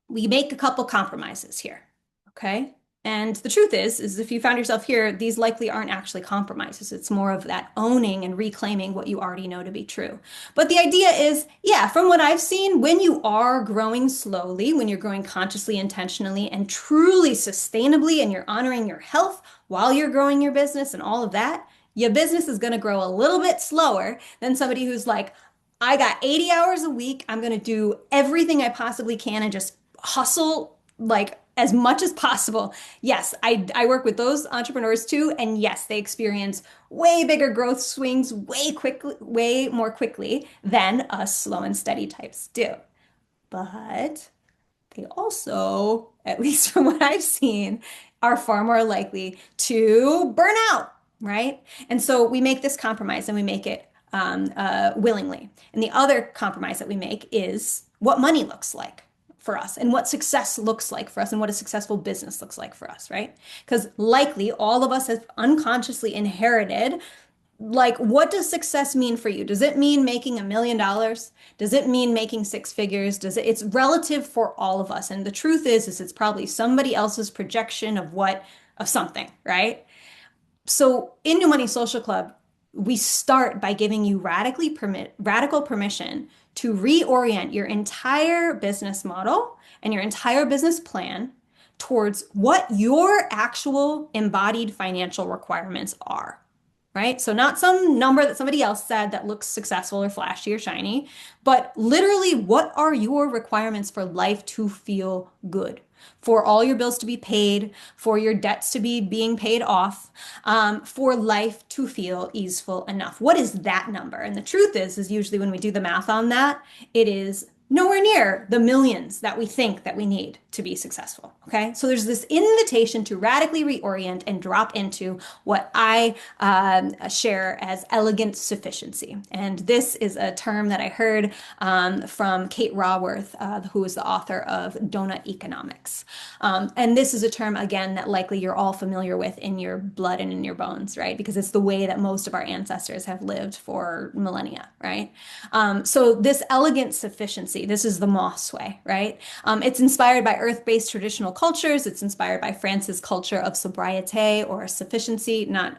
A: we make a couple compromises here. Okay. And the truth is if you found yourself here, these likely aren't actually compromises. It's more of that owning and reclaiming what you already know to be true. But the idea is, yeah, from what I've seen, when you are growing slowly, when you're growing consciously, intentionally, and truly sustainably, and you're honoring your health while you're growing your business and all of that, your business is going to grow a little bit slower than somebody who's like, I got 80 hours a week. I'm going to do everything I possibly can and just hustle like as much as possible. Yes, I work with those entrepreneurs too. And yes, they experience way bigger growth swings way more quickly than us slow and steady types do. But they also, at least from what I've seen, are far more likely to burn out, right? And so we make this compromise and we make it willingly. And the other compromise that we make is what money looks like for us and what success looks like for us and what a successful business looks like for us, right? Because likely all of us have unconsciously inherited like what does success mean for you? Does it mean making $1 million? Does it mean making six figures? It's relative for all of us. And the truth is it's probably somebody else's projection of something, right? So in New Money Social Club, we start by giving you radical permission to reorient your entire business model and your entire business plan towards what your actual embodied financial requirements are, right? So not some number that somebody else said that looks successful or flashy or shiny, but literally what are your requirements for life to feel good? For all your bills to be paid, for your debts to be being paid off, for life to feel easeful enough. What is that number? And the truth is usually when we do the math on that, it is nowhere near the millions that we think that we need to be successful. Okay. So there's this invitation to radically reorient and drop into what I share as elegant sufficiency. And this is a term that I heard from Kate Raworth, who is the author of Donut Economics. And this is a term, again, that likely you're all familiar with in your blood and in your bones, right? Because it's the way that most of our ancestors have lived for millennia, right? So this elegant sufficiency, this is the Moss way, right? It's inspired by earth-based traditional cultures. It's inspired by France's culture of sobriety or sufficiency, not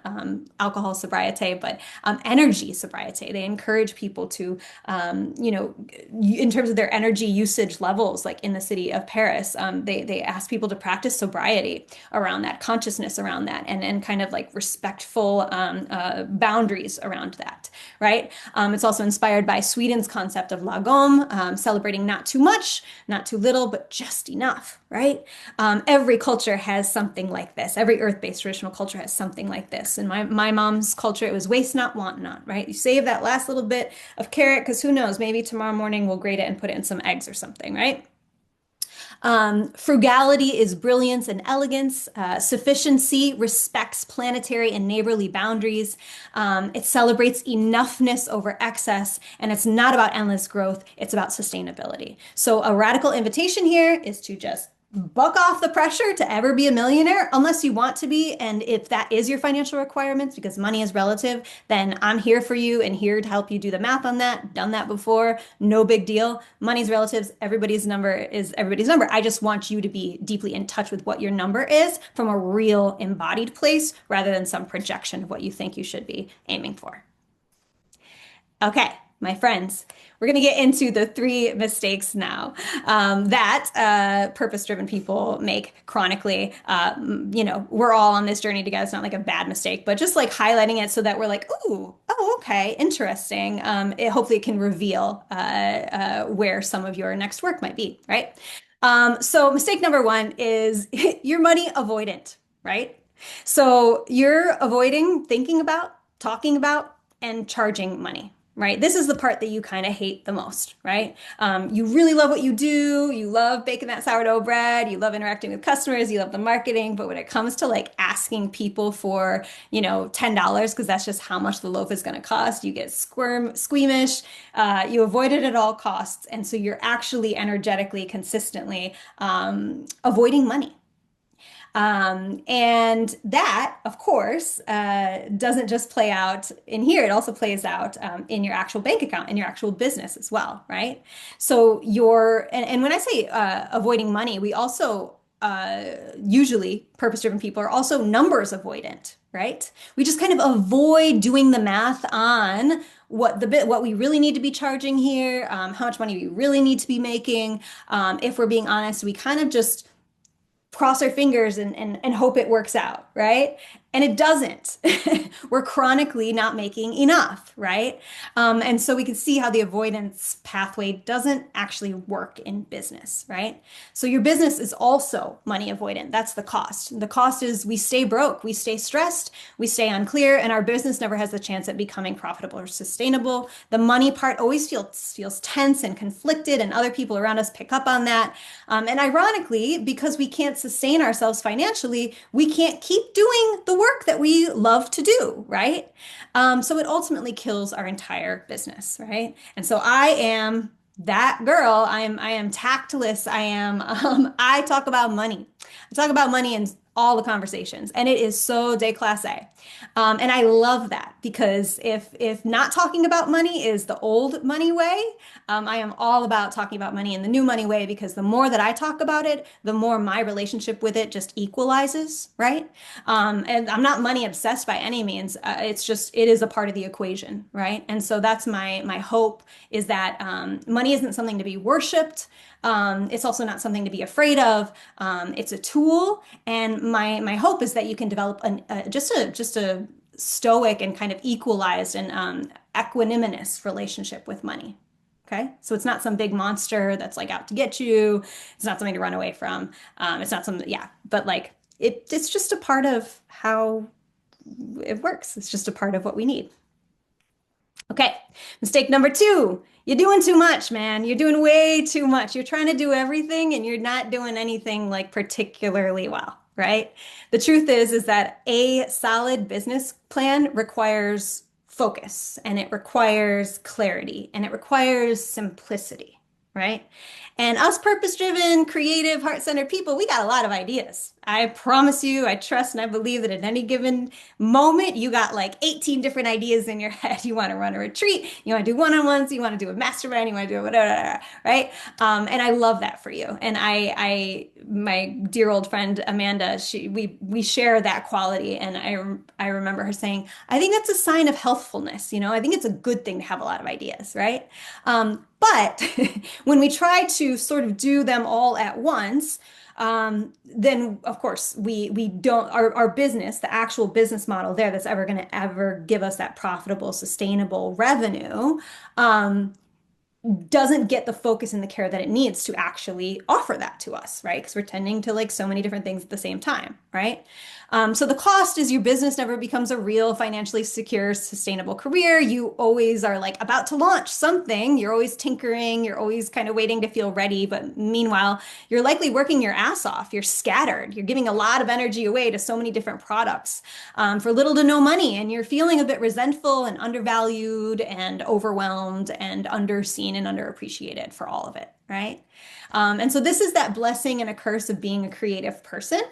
A: alcohol sobriety, but energy sobriety. They encourage people to, in terms of their energy usage levels, like in the city of Paris, they ask people to practice sobriety around that, consciousness around that, and kind of like respectful boundaries around that, right? It's also inspired by Sweden's concept of lagom, celebrating not too much, not too little, but just enough, right? Every culture has something like this. Every earth-based traditional culture has something like this. In my mom's culture, it was waste not, want not, right? You save that last little bit of carrot because who knows, maybe tomorrow morning we'll grate it and put it in some eggs or something, right? Frugality is brilliance and elegance. Sufficiency respects planetary and neighborly boundaries. It celebrates enoughness over excess, and it's not about endless growth. It's about sustainability. So a radical invitation here is to just buck off the pressure to ever be a millionaire unless you want to be. And if that is your financial requirements, because money is relative, then I'm here for you and here to help you do the math on that. Done that before. No big deal. Money's relatives. Everybody's number is everybody's number. I just want you to be deeply in touch with what your number is from a real embodied place rather than some projection of what you think you should be aiming for. Okay, my friends, we're going to get into the three mistakes now that purpose-driven people make chronically. We're all on this journey together. It's not like a bad mistake, but just like highlighting it so that we're like, ooh, oh, okay, interesting. Hopefully it can reveal where some of your next work might be, right? So mistake number one is you're money avoidant, right? So you're avoiding thinking about, talking about, and charging money. right? This is the part that you kind of hate the most, right? You really love what you do. You love baking that sourdough bread. You love interacting with customers. You love the marketing. But when it comes to like asking people for, $10, because that's just how much the loaf is going to cost, you get squeamish. You avoid it at all costs. And so you're actually energetically, consistently avoiding money. And that, of course, doesn't just play out in here. It also plays out in your actual bank account, in your actual business as well, right? So and when I say avoiding money, we also usually purpose-driven people are also numbers avoidant, right? We just kind of avoid doing the math on what we really need to be charging here, how much money we really need to be making. If we're being honest, we kind of just cross our fingers and hope it works out, right? And it doesn't. We're chronically not making enough, right? And so we can see how the avoidance pathway doesn't actually work in business, right? So your business is also money avoidant. That's the cost. The cost is we stay broke, we stay stressed, we stay unclear, and our business never has the chance at becoming profitable or sustainable. The money part always feels tense and conflicted, and other people around us pick up on that. And ironically, because we can't sustain ourselves financially, we can't keep doing the work that we love to do, right? So it ultimately kills our entire business, right? And so I am that girl. I am tactless. I talk about money. I talk about money in all the conversations, and it is so déclassé. And I love that because if not talking about money is the old money way, I am all about talking about money in the new money way because the more that I talk about it, the more my relationship with it just equalizes, right? And I'm not money obsessed by any means. It is a part of the equation, right? And so that's my hope is that money isn't something to be worshipped. It's also not something to be afraid of. It's a tool, and my hope is that you can develop just a stoic and kind of equalized and equanimous relationship with money. Okay, so it's not some big monster that's like out to get you. It's not something to run away from. It's not something, yeah, but like it's just a part of how it works. It's just a part of what we need. Okay, mistake number two. You're doing too much, man. You're doing way too much. You're trying to do everything and you're not doing anything like particularly well, right? The truth is that a solid business plan requires focus and it requires clarity and it requires simplicity, right? And us purpose-driven, creative, heart-centered people, we got a lot of ideas. I promise you, I trust and I believe that at any given moment, you got like 18 different ideas in your head. You want to run a retreat, you want to do one-on-ones, you want to do a mastermind, you want to do whatever, right? And I love that for you. And my dear old friend Amanda, we share that quality. And I remember her saying, I think that's a sign of healthfulness. I think it's a good thing to have a lot of ideas, right? But when we try to sort of do them all at once, then of course we don't our business, the actual business model there that's ever going to ever give us that profitable, sustainable revenue, doesn't get the focus and the care that it needs to actually offer that to us, right? Because we're tending to like so many different things at the same time, right? So the cost is your business never becomes a real financially secure, sustainable career. You always are like about to launch something. You're always tinkering. You're always kind of waiting to feel ready. But meanwhile, you're likely working your ass off. You're scattered. You're giving a lot of energy away to so many different products for little to no money. And you're feeling a bit resentful and undervalued and overwhelmed and underseen and underappreciated for all of it, right? And so this is that blessing and a curse of being a creative person.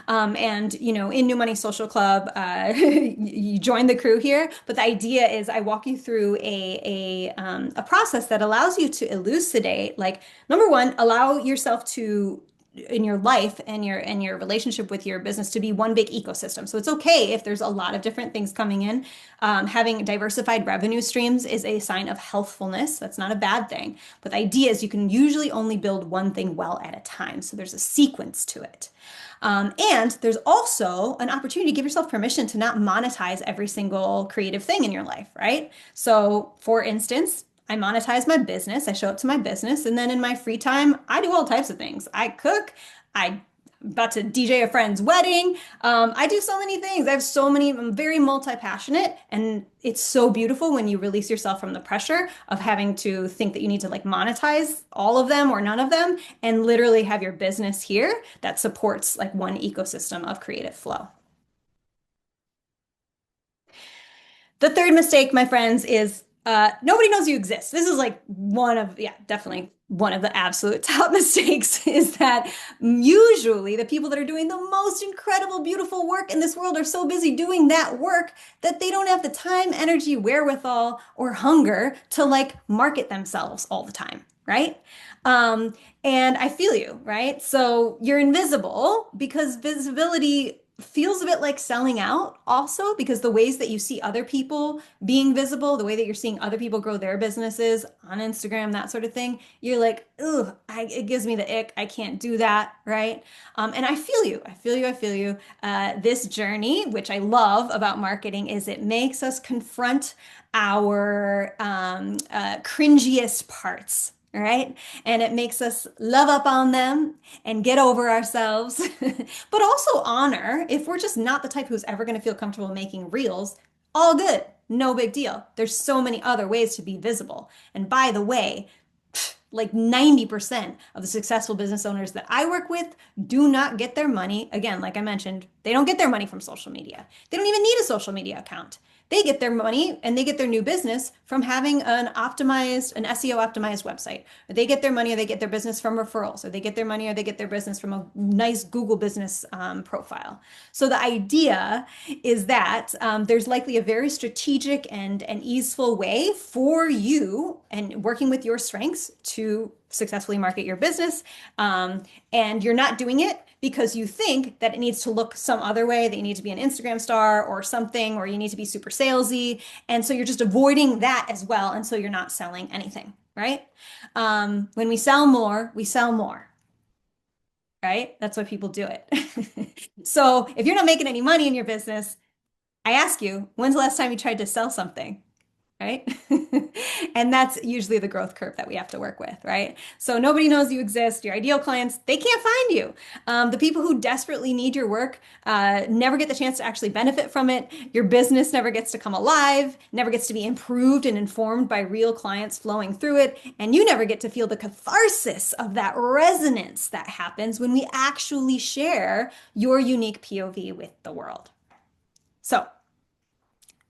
A: And in New Money Social Club, you join the crew here. But the idea is I walk you through a process that allows you to elucidate, like, number one, allow yourself to in your life and your relationship with your business to be one big ecosystem. So it's okay if there's a lot of different things coming in. Having diversified revenue streams is a sign of healthfulness. That's not a bad thing. But the idea is you can usually only build one thing well at a time. So there's a sequence to it. And there's also an opportunity to give yourself permission to not monetize every single creative thing in your life, right? So for instance, I monetize my business. I show up to my business. And then in my free time, I do all types of things. I cook, I about to DJ a friend's wedding. I do so many things. I have so many, I'm very multi-passionate, and it's so beautiful when you release yourself from the pressure of having to think that you need to like monetize all of them or none of them, and literally have your business here that supports like one ecosystem of creative flow. The third mistake, my friends, is nobody knows you exist. This is like one of, yeah, definitely one of the absolute top mistakes is that usually the people that are doing the most incredible, beautiful work in this world are so busy doing that work that they don't have the time, energy, wherewithal, or hunger to like market themselves all the time, right? Um, and I feel you, right? So you're invisible because visibility feels a bit like selling out also because the ways that you see other people being visible, the way that you're seeing other people grow their businesses on Instagram, that sort of thing, you're like, ugh, it gives me the ick. I can't do that, right? And I feel you. I feel you. I feel you. This journey, which I love about marketing, is it makes us confront our cringiest parts. All right. And it makes us love up on them and get over ourselves, but also honor if we're just not the type who's ever going to feel comfortable making reels, all good. No big deal. There's so many other ways to be visible. And by the way, like 90% of the successful business owners that I work with do not get their money. Again, like I mentioned, they don't get their money from social media. They don't even need a social media account. They get their money and they get their new business from having an SEO optimized website. Or they get their money or they get their business from referrals, or they get their money or they get their business from a nice Google business profile. So the idea is that there's likely a very strategic and easeful way for you and working with your strengths to successfully market your business. And you're not doing it because you think that it needs to look some other way, that you need to be an Instagram star or something, or you need to be super salesy. And so you're just avoiding that as well. And so you're not selling anything, right? When we sell more, right? That's why people do it. So if you're not making any money in your business, I ask you, when's the last time you tried to sell something? Right? And that's usually the growth curve that we have to work with, right? So nobody knows you exist. Your ideal clients, they can't find you. The people who desperately need your work never get the chance to actually benefit from it. Your business never gets to come alive, never gets to be improved and informed by real clients flowing through it. And you never get to feel the catharsis of that resonance that happens when we actually share your unique POV with the world. So,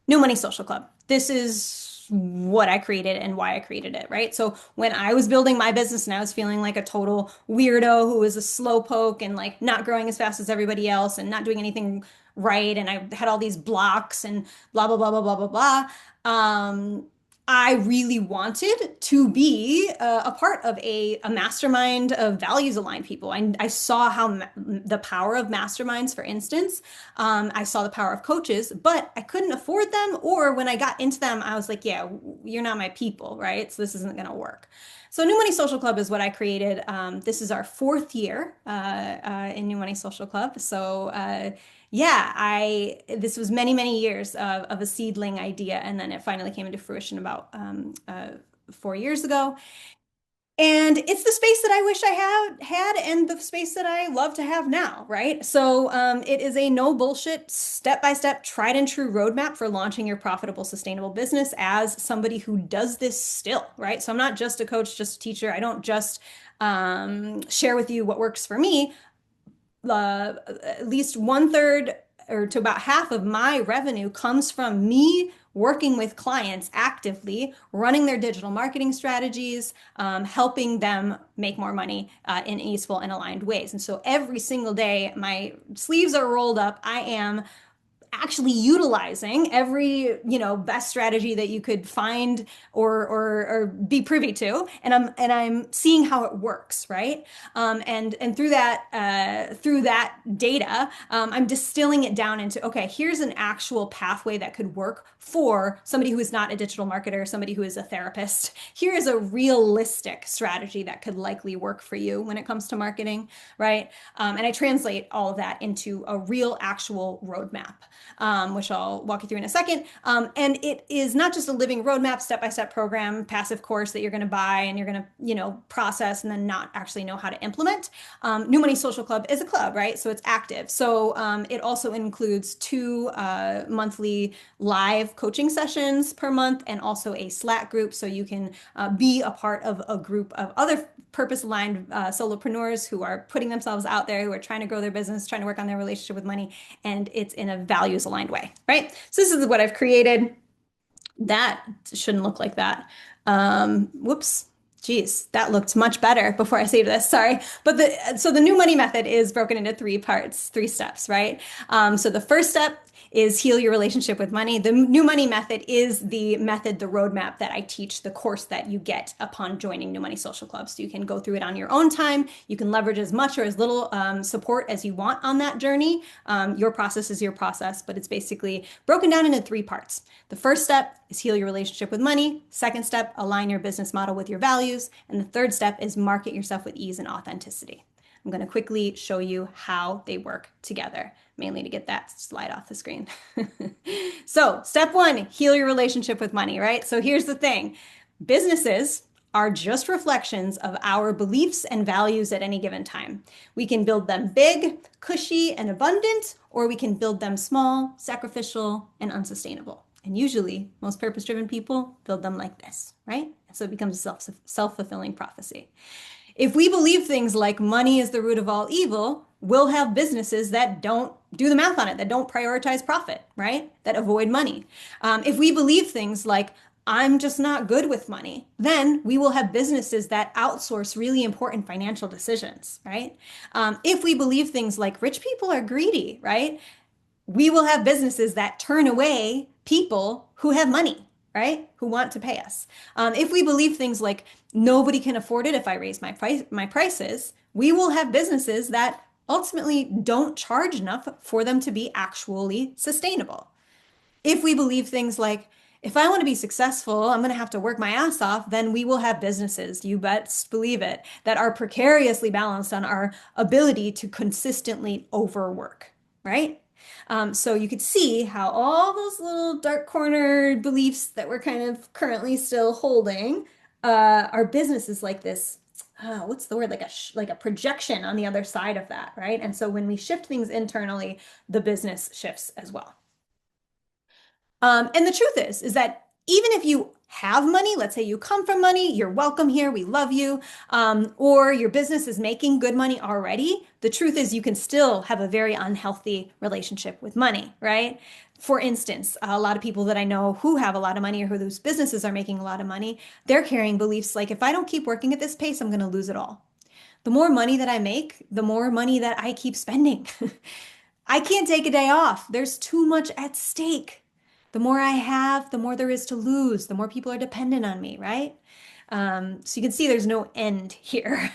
A: New Money Social Club. This is what I created and why I created it, right? So when I was building my business and I was feeling like a total weirdo who was a slowpoke and like not growing as fast as everybody else and not doing anything right, and I had all these blocks and blah blah blah blah blah blah blah. I really wanted to be a part of a mastermind of values aligned people. I saw how the power of masterminds, for instance. I saw the power of coaches, but I couldn't afford them. Or when I got into them, I was like, yeah, you're not my people, right? So this isn't going to work. So New Money Social Club is what I created. This is our fourth year in New Money Social Club. So yeah, this was many, many years of a seedling idea, and then it finally came into fruition about 4 years ago. And it's the space that I wish I had and the space that I love to have now, right? So it is a no bullshit, step-by-step, tried and true roadmap for launching your profitable, sustainable business as somebody who does this still, right? So I'm not just a coach, just a teacher. I don't just share with you what works for me. At least one third or to about half of my revenue comes from me working with clients actively, running their digital marketing strategies, helping them make more money in easeful and aligned ways. And so every single day, my sleeves are rolled up. I am actually utilizing every best strategy that you could find or be privy to, and I'm seeing how it works, right? And through that data, I'm distilling it down into, okay, here's an actual pathway that could work for somebody who is not a digital marketer, somebody who is a therapist. Here is a realistic strategy that could likely work for you when it comes to marketing, right? And I translate all of that into a real actual roadmap. which I'll walk you through in a second. And it is not just a living roadmap, step-by-step program, passive course that you're going to buy and you're going to, process and then not actually know how to implement. New Money Social Club is a club, right? So it's active. So it also includes two monthly live coaching sessions per month and also a Slack group so you can be a part of a group of other purpose-aligned solopreneurs who are putting themselves out there, who are trying to grow their business, trying to work on their relationship with money, and it's in a values-aligned way, right? So this is what I've created. That shouldn't look like that. Whoops. Geez, that looked much better before I saved this. Sorry. But the new money method is broken into three parts, three steps, right? So the first step is heal your relationship with money. The new money method is the method, the roadmap that I teach, the course that you get upon joining New Money Social Club. So you can go through it on your own time. You can leverage as much or as little support as you want on that journey. Your process is your process, but it's basically broken down into three parts. The first step is heal your relationship with money. Second step, align your business model with your values. And the third step is market yourself with ease and authenticity. I'm going to quickly show you how they work together, mainly to get that slide off the screen. So step one, heal your relationship with money, right? So here's the thing. Businesses are just reflections of our beliefs and values at any given time. We can build them big, cushy, and abundant, or we can build them small, sacrificial, and unsustainable. And usually, most purpose-driven people build them like this, right? So it becomes a self-fulfilling prophecy. If we believe things like money is the root of all evil, we'll have businesses that don't do the math on it, that don't prioritize profit, right? That avoid money. If we believe things like I'm just not good with money, then we will have businesses that outsource really important financial decisions, right? If we believe things like rich people are greedy, right? We will have businesses that turn away people who have money, right? Who want to pay us. If we believe things like nobody can afford it if I raise my prices, we will have businesses that ultimately don't charge enough for them to be actually sustainable. If we believe things like if I want to be successful, I'm going to have to work my ass off, then we will have businesses, you best believe it, that are precariously balanced on our ability to consistently overwork, right? So you could see how all those little dark cornered beliefs that we're kind of currently still holding are businesses like this. What's the word? Like a projection on the other side of that, right? And so when we shift things internally, the business shifts as well. And the truth is that even if you have money, let's say you come from money, you're welcome here, we love you, or your business is making good money already, the truth is you can still have a very unhealthy relationship with money, right? For instance, a lot of people that I know who have a lot of money or whose businesses are making a lot of money, they're carrying beliefs like, if I don't keep working at this pace, I'm going to lose it all. The more money that I make, the more money that I keep spending. I can't take a day off. There's too much at stake. The more I have, the more there is to lose, the more people are dependent on me, right? So you can see there's no end here.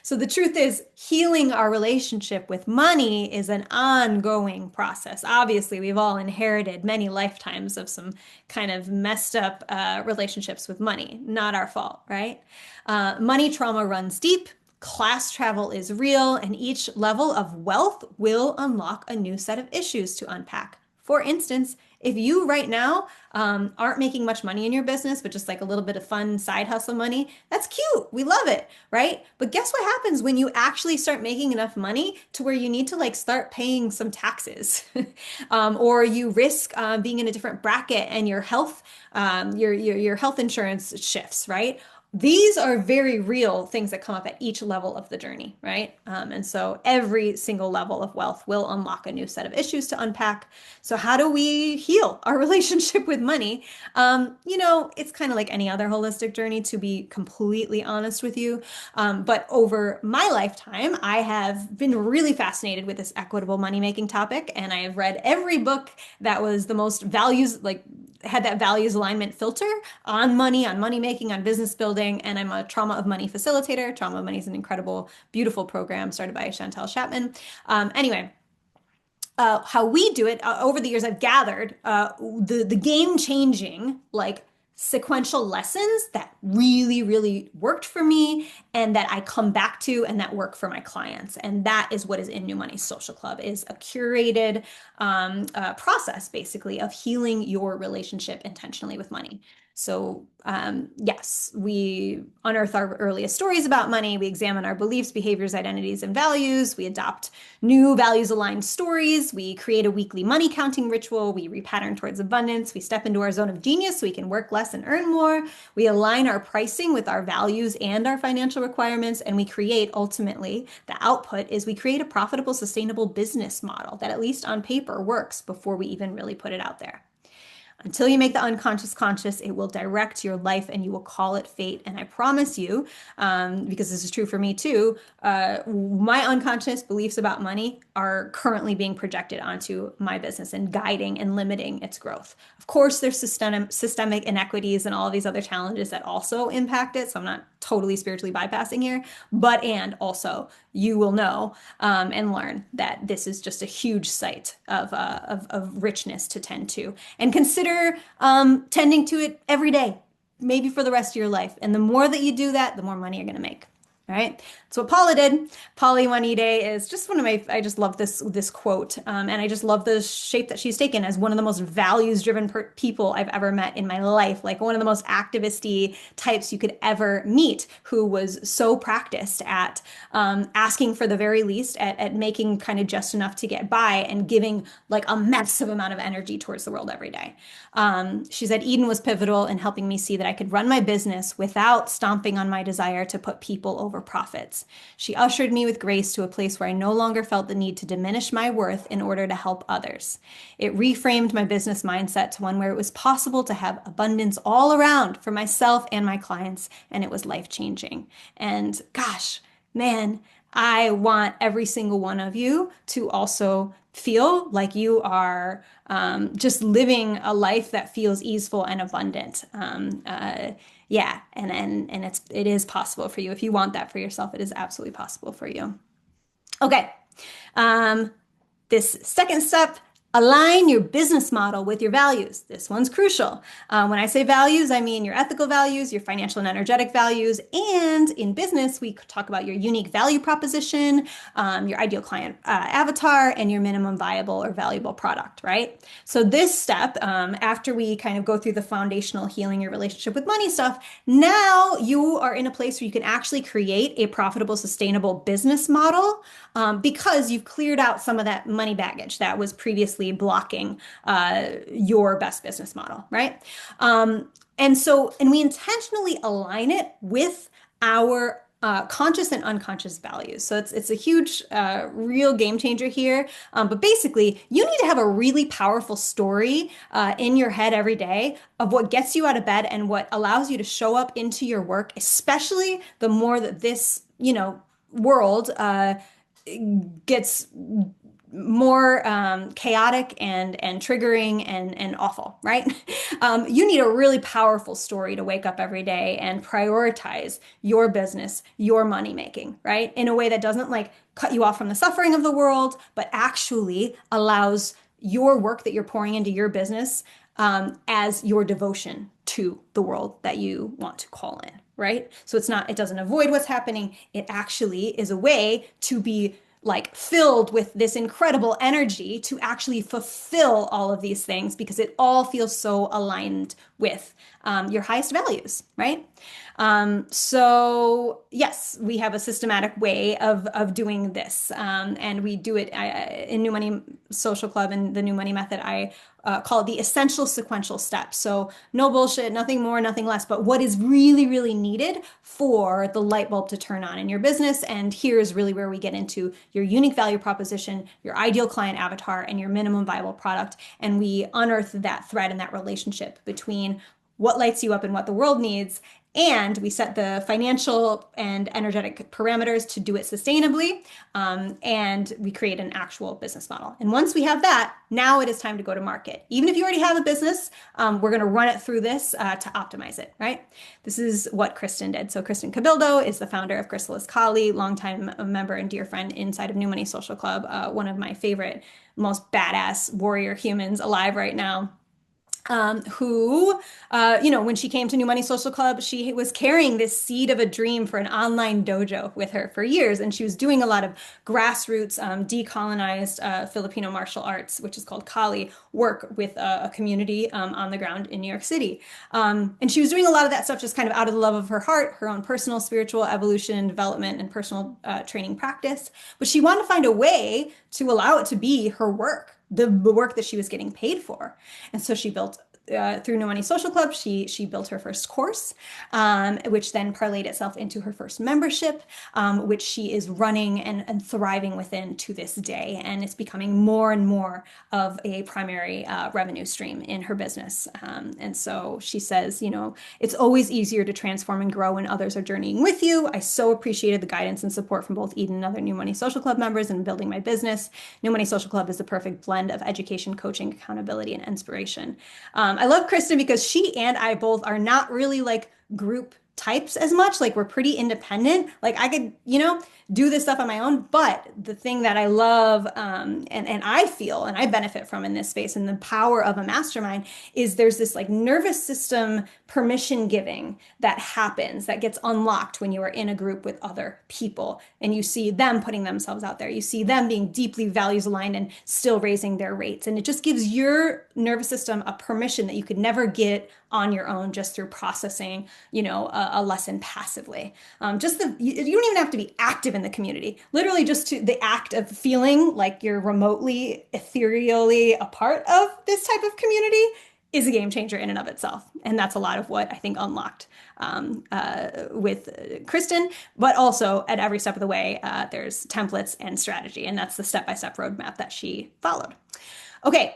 A: So the truth is, healing our relationship with money is an ongoing process. Obviously, we've all inherited many lifetimes of some kind of messed up relationships with money. Not our fault, right? Money trauma runs deep. Class travel is real, and each level of wealth will unlock a new set of issues to unpack. For instance, if you right now aren't making much money in your business, but just like a little bit of fun side hustle money, that's cute. We love it, right? But guess what happens when you actually start making enough money to where you need to like start paying some taxes, or you risk being in a different bracket and your health, your health insurance shifts, right? These are very real things that come up at each level of the journey, right? And so every single level of wealth will unlock a new set of issues to unpack. So how do we heal our relationship with money? It's kind of like any other holistic journey, to be completely honest with you. But over my lifetime, I have been really fascinated with this equitable money-making topic, and I have read every book that was the most values, like had that values alignment filter on money, on money making, on business building. And I'm a Trauma of Money facilitator. Trauma of Money is an incredible, beautiful program started by Chantel Chapman. Anyway, how we do it over the years, I've gathered the game changing, like sequential lessons that really, really worked for me and that I come back to and that work for my clients. And that is what is in New Money Social Club, is a curated process basically of healing your relationship intentionally with money. So, yes, we unearth our earliest stories about money. We examine our beliefs, behaviors, identities, and values. We adopt new values aligned stories. We create a weekly money counting ritual. We repattern towards abundance. We step into our zone of genius so we can work less and earn more. We align our pricing with our values and our financial requirements. And we create, ultimately, the output is we create a profitable, sustainable business model that, at least on paper, works before we even really put it out there. Until you make the unconscious conscious, it will direct your life and you will call it fate. And I promise you, because this is true for me too, my unconscious beliefs about money are currently being projected onto my business and guiding and limiting its growth. Of course, there's systemic inequities and all of these other challenges that also impact it. So I'm not totally spiritually bypassing here, but and also you will know and learn that this is just a huge site of richness to tend to. And consider tending to it every day, maybe for the rest of your life. And the more that you do that, the more money you're going to make. All right. That's what Paula did. Polly Juanite is just one of my, I just love this quote. And I just love the shape that she's taken as one of the most values-driven people I've ever met in my life. Like one of the most activist-y types you could ever meet, who was so practiced at asking for the very least, at making kind of just enough to get by and giving like a massive amount of energy towards the world every day. She said, Eden was pivotal in helping me see that I could run my business without stomping on my desire to put people over profits. She ushered me with grace to a place where I no longer felt the need to diminish my worth in order to help others. It reframed my business mindset to one where it was possible to have abundance all around for myself and my clients, and it was life-changing. And gosh, man, I want every single one of you to also feel like you are just living a life that feels easeful and abundant. Yeah, and it is possible for you. If you want that for yourself, it is absolutely possible for you. Okay. This second step, align your business model with your values. This one's crucial. When I say values, I mean your ethical values, your financial and energetic values, and in business, we talk about your unique value proposition, your ideal client avatar, and your minimum viable or valuable product, right? So this step, after we kind of go through the foundational healing your relationship with money stuff, now you are in a place where you can actually create a profitable, sustainable business model because you've cleared out some of that money baggage that was previously blocking your best business model, right? And we intentionally align it with our conscious and unconscious values. So it's a huge, real game changer here. But basically, you need to have a really powerful story in your head every day of what gets you out of bed and what allows you to show up into your work, especially the more that this, world gets more chaotic and triggering and awful, right? You need a really powerful story to wake up every day and prioritize your business, your money making, right? In a way that doesn't like cut you off from the suffering of the world, but actually allows your work that you're pouring into your business as your devotion to the world that you want to call in, right? So it doesn't avoid what's happening. It actually is a way to be like filled with this incredible energy to actually fulfill all of these things because it all feels so aligned with your highest values, right? So yes, we have a systematic way of doing this. And we do it in New Money Social Club and the New Money Method. I call it the essential sequential steps. So no bullshit, nothing more, nothing less, but what is really, really needed for the light bulb to turn on in your business. And here's really where we get into your unique value proposition, your ideal client avatar, and your minimum viable product. And we unearth that thread and that relationship between what lights you up and what the world needs. And we set the financial and energetic parameters to do it sustainably. And we create an actual business model. And once we have that, now it is time to go to market. Even if you already have a business, we're going to run it through this to optimize it, right? This is what Kristen did. So Kristen Cabildo is the founder of Chrysalis Kali, longtime member and dear friend inside of New Money Social Club, one of my favorite, most badass warrior humans alive right now. who, when she came to New Money Social Club, she was carrying this seed of a dream for an online dojo with her for years. And she was doing a lot of grassroots, decolonized Filipino martial arts, which is called Kali, work with a community on the ground in New York City. And she was doing a lot of that stuff just kind of out of the love of her heart, her own personal spiritual evolution and development and personal training practice. But she wanted to find a way to allow it to be her work, the work that she was getting paid for. And so she built through No Money Social Club, she built her first course, which then parlayed itself into her first membership, which she is running and thriving within to this day. And it's becoming more and more of a primary revenue stream in her business. And so she says, it's always easier to transform and grow when others are journeying with you. I so appreciated the guidance and support from both Eden and other New Money Social Club members in building my business. New Money Social Club is the perfect blend of education, coaching, accountability, and inspiration. I love Kristen because she and I both are not really like group types as much. Like we're pretty independent. Like I could, do this stuff on my own. But the thing that I love and I feel and I benefit from in this space and the power of a mastermind is there's this like nervous system permission giving that happens that gets unlocked when you are in a group with other people and you see them putting themselves out there. You see them being deeply values aligned and still raising their rates. And it just gives your nervous system a permission that you could never get on your own just through processing, a lesson passively. You don't even have to be active in the community. Literally just to the act of feeling like you're remotely, ethereally a part of this type of community is a game changer in and of itself. And that's a lot of what I think unlocked with Kristen, but also at every step of the way, there's templates and strategy. And that's the step-by-step roadmap that she followed. Okay.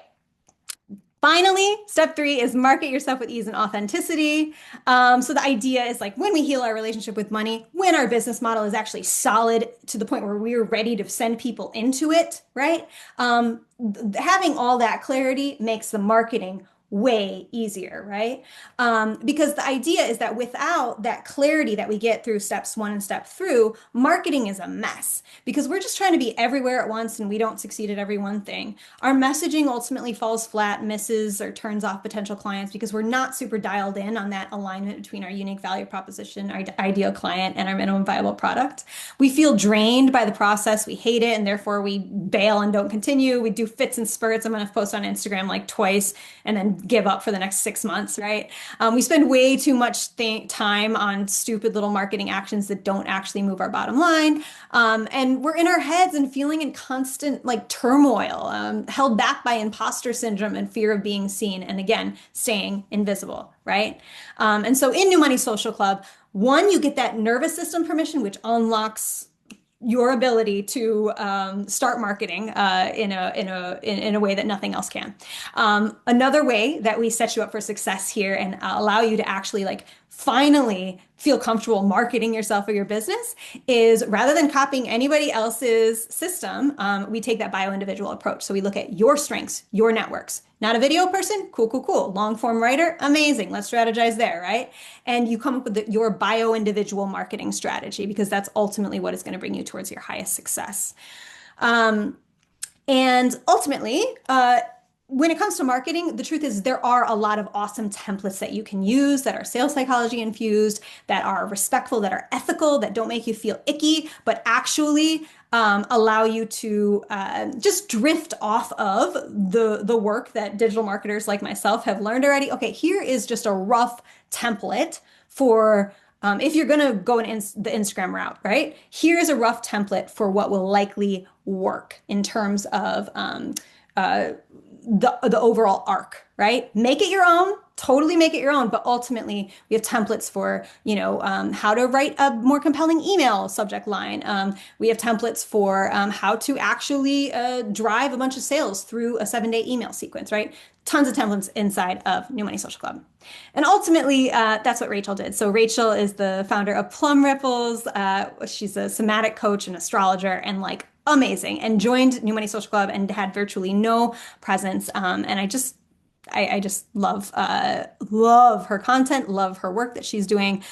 A: Finally, step 3 is market yourself with ease and authenticity. So the idea is like when we heal our relationship with money, when our business model is actually solid to the point where we're ready to send people into it, right? Having all that clarity makes the marketing way easier, right? Because the idea is that without that clarity that we get through steps 1 and step through, marketing is a mess because we're just trying to be everywhere at once and we don't succeed at every one thing. Our messaging ultimately falls flat, misses or turns off potential clients because we're not super dialed in on that alignment between our unique value proposition, our ideal client, and our minimum viable product. We feel drained by the process. We hate it and therefore we bail and don't continue. We do fits and spurts. I'm going to post on Instagram like twice and then give up for the next 6 months, right? We spend way too much time on stupid little marketing actions that don't actually move our bottom line. And we're in our heads and feeling in constant like turmoil, held back by imposter syndrome and fear of being seen. And again, staying invisible, right? And so in New Money Social Club, one, you get that nervous system permission, which unlocks your ability to start marketing in a way that nothing else can. Another way that we set you up for success here and allow you to actually like finally feel comfortable marketing yourself or your business is rather than copying anybody else's system, we take that bio-individual approach. So we look at your strengths, your networks. Not a video person? Cool, cool, cool. Long form writer? Amazing. Let's strategize there, right? And you come up with your bio-individual marketing strategy because that's ultimately what is going to bring you towards your highest success. And ultimately, when it comes to marketing, the truth is there are a lot of awesome templates that you can use that are sales psychology infused, that are respectful, that are ethical, that don't make you feel icky, but actually allow you to just drift off of the work that digital marketers like myself have learned already. Okay, here is just a rough template for if you're going to go the Instagram route, right? Here's a rough template for what will likely work in terms of the overall arc, right? Make it your own, totally make it your own. But ultimately, we have templates for, how to write a more compelling email subject line. We have templates for how to actually drive a bunch of sales through a 7-day email sequence, right? Tons of templates inside of New Money Social Club. And ultimately, that's what Rachel did. So Rachel is the founder of Plum Ripples. She's a somatic coach and astrologer and like amazing, and joined New Money Social Club and had virtually no presence. And I just I just love her content, love her work that she's doing.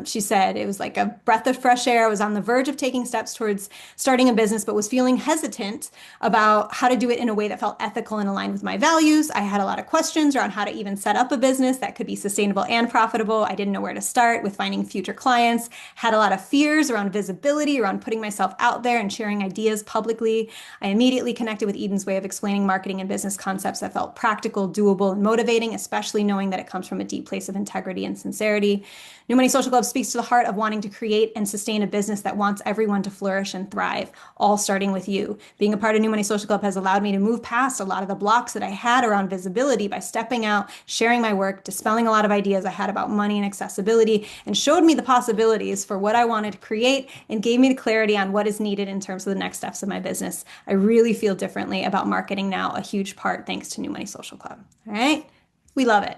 A: She said it was like a breath of fresh air. I was on the verge of taking steps towards starting a business, but was feeling hesitant about how to do it in a way that felt ethical and aligned with my values. I had a lot of questions around how to even set up a business that could be sustainable and profitable. I didn't know where to start with finding future clients, had a lot of fears around visibility, around putting myself out there and sharing ideas publicly. I immediately connected with Eden's way of explaining marketing and business concepts that felt practical, doable, and motivating, especially knowing that it comes from a deep place of integrity and sincerity. New Money Social Club speaks to the heart of wanting to create and sustain a business that wants everyone to flourish and thrive, all starting with you. Being a part of New Money Social Club has allowed me to move past a lot of the blocks that I had around visibility by stepping out, sharing my work, dispelling a lot of ideas I had about money and accessibility, and showed me the possibilities for what I wanted to create and gave me the clarity on what is needed in terms of the next steps of my business. I really feel differently about marketing now, a huge part thanks to New Money Social Club. All right. We love it.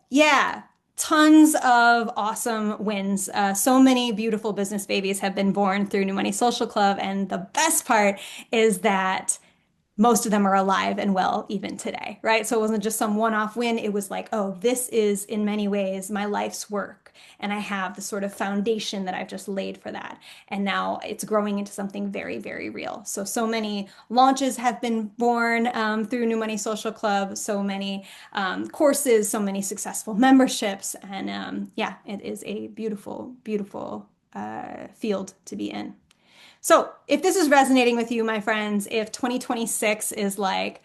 A: Yeah, tons of awesome wins. So many beautiful business babies have been born through New Money Social Club. And the best part is that most of them are alive and well even today, right? So it wasn't just some one-off win. It was like, oh, this is in many ways my life's work. And I have the sort of foundation that I've just laid for that. And now it's growing into something very, very real. So many launches have been born through New Money Social Club, so many courses, so many successful memberships. And yeah, it is a beautiful, beautiful field to be in. So, if this is resonating with you, my friends, if 2026 is like,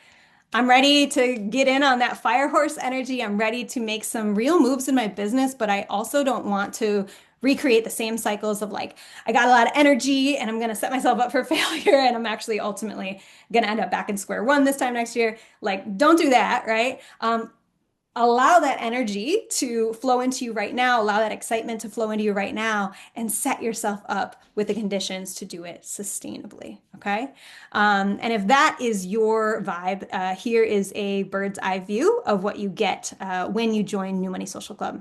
A: I'm ready to get in on that fire horse energy, I'm ready to make some real moves in my business, but I also don't want to recreate the same cycles of like, I got a lot of energy and I'm going to set myself up for failure and I'm actually ultimately going to end up back in square one this time next year. Like, don't do that, right? Allow that energy to flow into you right now, allow that excitement to flow into you right now, and set yourself up with the conditions to do it sustainably. Okay. And if that is your vibe, here is a bird's eye view of what you get when you join New Money Social Club.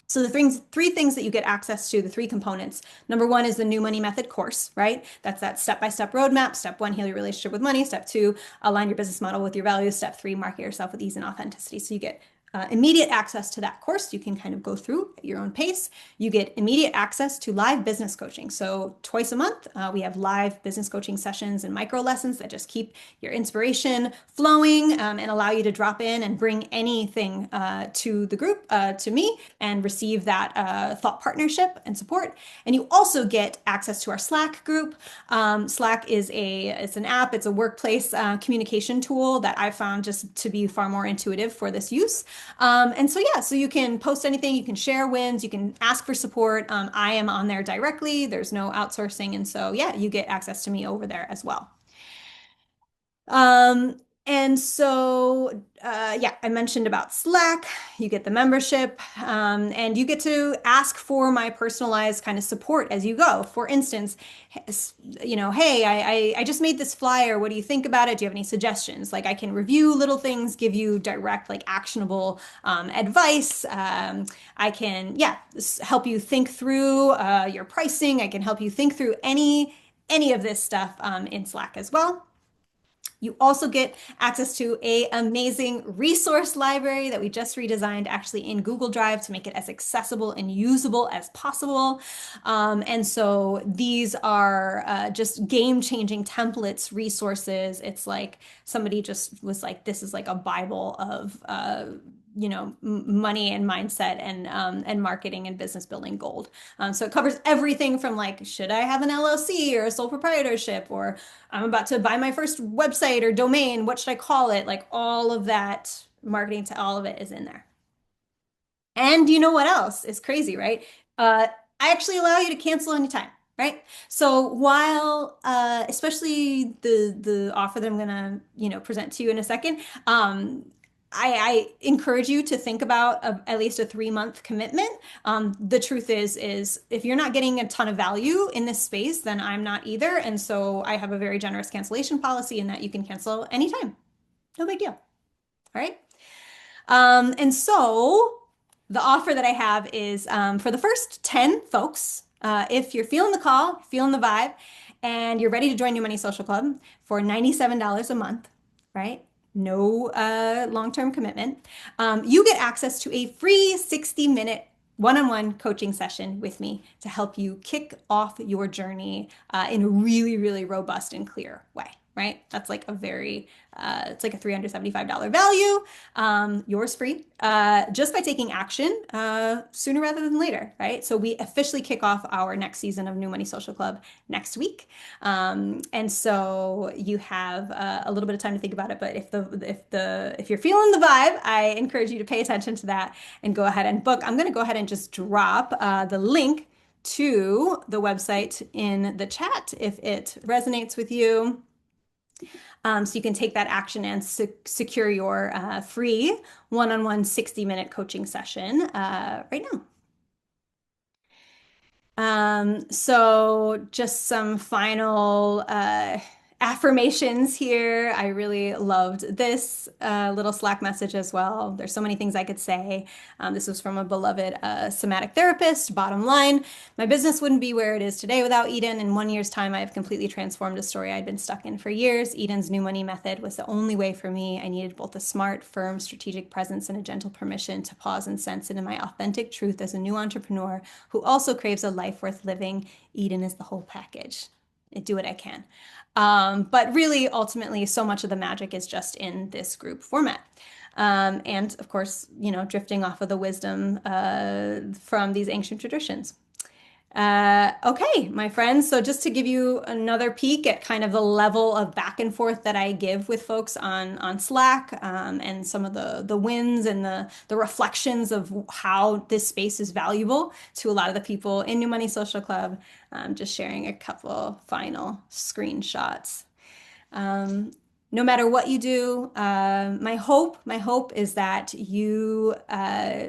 A: So the three things that you get access to, the three components. Number one is the New Money Method course, right? That's that step-by-step roadmap. Step one, heal your relationship with money. Step two, align your business model with your values. Step three, market yourself with ease and authenticity. So you get immediate access to that course. You can kind of go through at your own pace. You get immediate access to live business coaching. So twice a month, we have live business coaching sessions and micro lessons that just keep your inspiration flowing and allow you to drop in and bring anything to the group, to me, and receive that thought partnership and support. And you also get access to our Slack group. Slack it's an app, it's a workplace communication tool that I found just to be far more intuitive for this use. And so, yeah, so you can post anything, you can share wins, you can ask for support. I am on there directly. There's no outsourcing. And so, yeah, you get access to me over there as well. And so, yeah, I mentioned about Slack. You get the membership, and you get to ask for my personalized kind of support as you go. For instance, hey, I just made this flyer. What do you think about it? Do you have any suggestions? Like I can review little things, give you direct, like actionable advice. I can, yeah, help you think through your pricing. I can help you think through any of this stuff in Slack as well. You also get access to an amazing resource library that we just redesigned actually in Google Drive to make it as accessible and usable as possible. And so these are just game-changing templates, resources. It's like somebody just was like, this is like a Bible of money and mindset and marketing and business building gold. So it covers everything from like, should I have an LLC or a sole proprietorship, or I'm about to buy my first website or domain, what should I call it? Like all of that marketing to all of it is in there. And you know what else is crazy, right? I actually allow you to cancel anytime, right? So while, especially the offer that I'm gonna, present to you in a second, I encourage you to think about at least a 3-month commitment. The truth is if you're not getting a ton of value in this space, then I'm not either. And so I have a very generous cancellation policy in that you can cancel anytime. No big deal. All right. And so the offer that I have is for the first 10 folks, if you're feeling the call, feeling the vibe, and you're ready to join New Money Social Club for $97 a month, right? no long-term commitment. You get access to a free 60-minute one-on-one coaching session with me to help you kick off your journey in a really, really robust and clear way, right? That's like a very, it's like a $375 value. Yours free, just by taking action sooner rather than later, right? So we officially kick off our next season of New Money Social Club next week. And so you have a little bit of time to think about it. But if you're feeling the vibe, I encourage you to pay attention to that and go ahead and book. I'm going to go ahead and just drop the link to the website in the chat if it resonates with you. So you can take that action and secure your free one-on-one 60-minute coaching session right now. So just some final affirmations here. I really loved this little Slack message as well. There's so many things I could say. This was from a beloved somatic therapist. Bottom line, my business wouldn't be where it is today without Eden. In 1 year's time, I have completely transformed a story I'd been stuck in for years. Eden's new money method was the only way for me. I needed both a smart, firm, strategic presence and a gentle permission to pause and sense into my authentic truth as a new entrepreneur who also craves a life worth living. Eden is the whole package. I do what I can. But really, ultimately, so much of the magic is just in this group format. And of course, drifting off of the wisdom from these ancient traditions. Okay, my friends. So just to give you another peek at kind of the level of back and forth that I give with folks on Slack, and some of the wins and the reflections of how this space is valuable to a lot of the people in New Money Social Club. Just sharing a couple final screenshots. No matter what you do, my hope is that you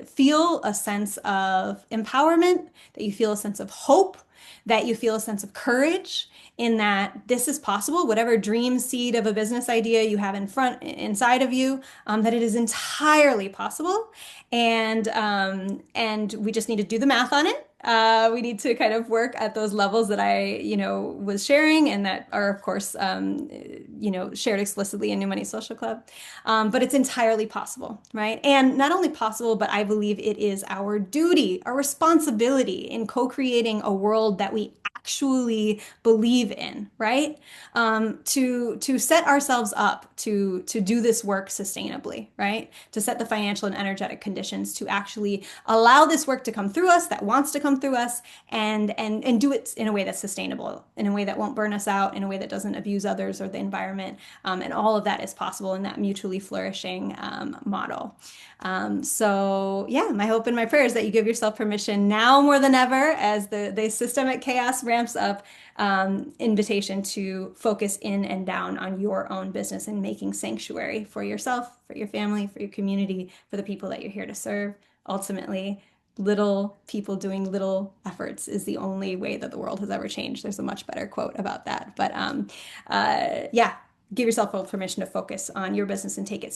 A: feel a sense of empowerment, that you feel a sense of hope, that you feel a sense of courage in that this is possible, whatever dream seed of a business idea you have inside of you, that it is entirely possible. And we just need to do the math on it. We need to kind of work at those levels that I, was sharing and that are, of course, shared explicitly in New Money Social Club. But it's entirely possible, right? And not only possible, but I believe it is our duty, our responsibility in co-creating a world that we actually believe in, right? To set ourselves up to do this work sustainably, right? To set the financial and energetic conditions to actually allow this work to come through us that wants to come through us and do it in a way that's sustainable, in a way that won't burn us out, in a way that doesn't abuse others or the environment. And all of that is possible in that mutually flourishing model. So yeah, my hope and my prayer is that you give yourself permission now more than ever as the systemic chaos ramps up, invitation to focus in and down on your own business and making sanctuary for yourself, for your family, for your community, for the people that you're here to serve. Ultimately, little people doing little efforts is the only way that the world has ever changed. There's a much better quote about that. But yeah, give yourself full permission to focus on your business and take it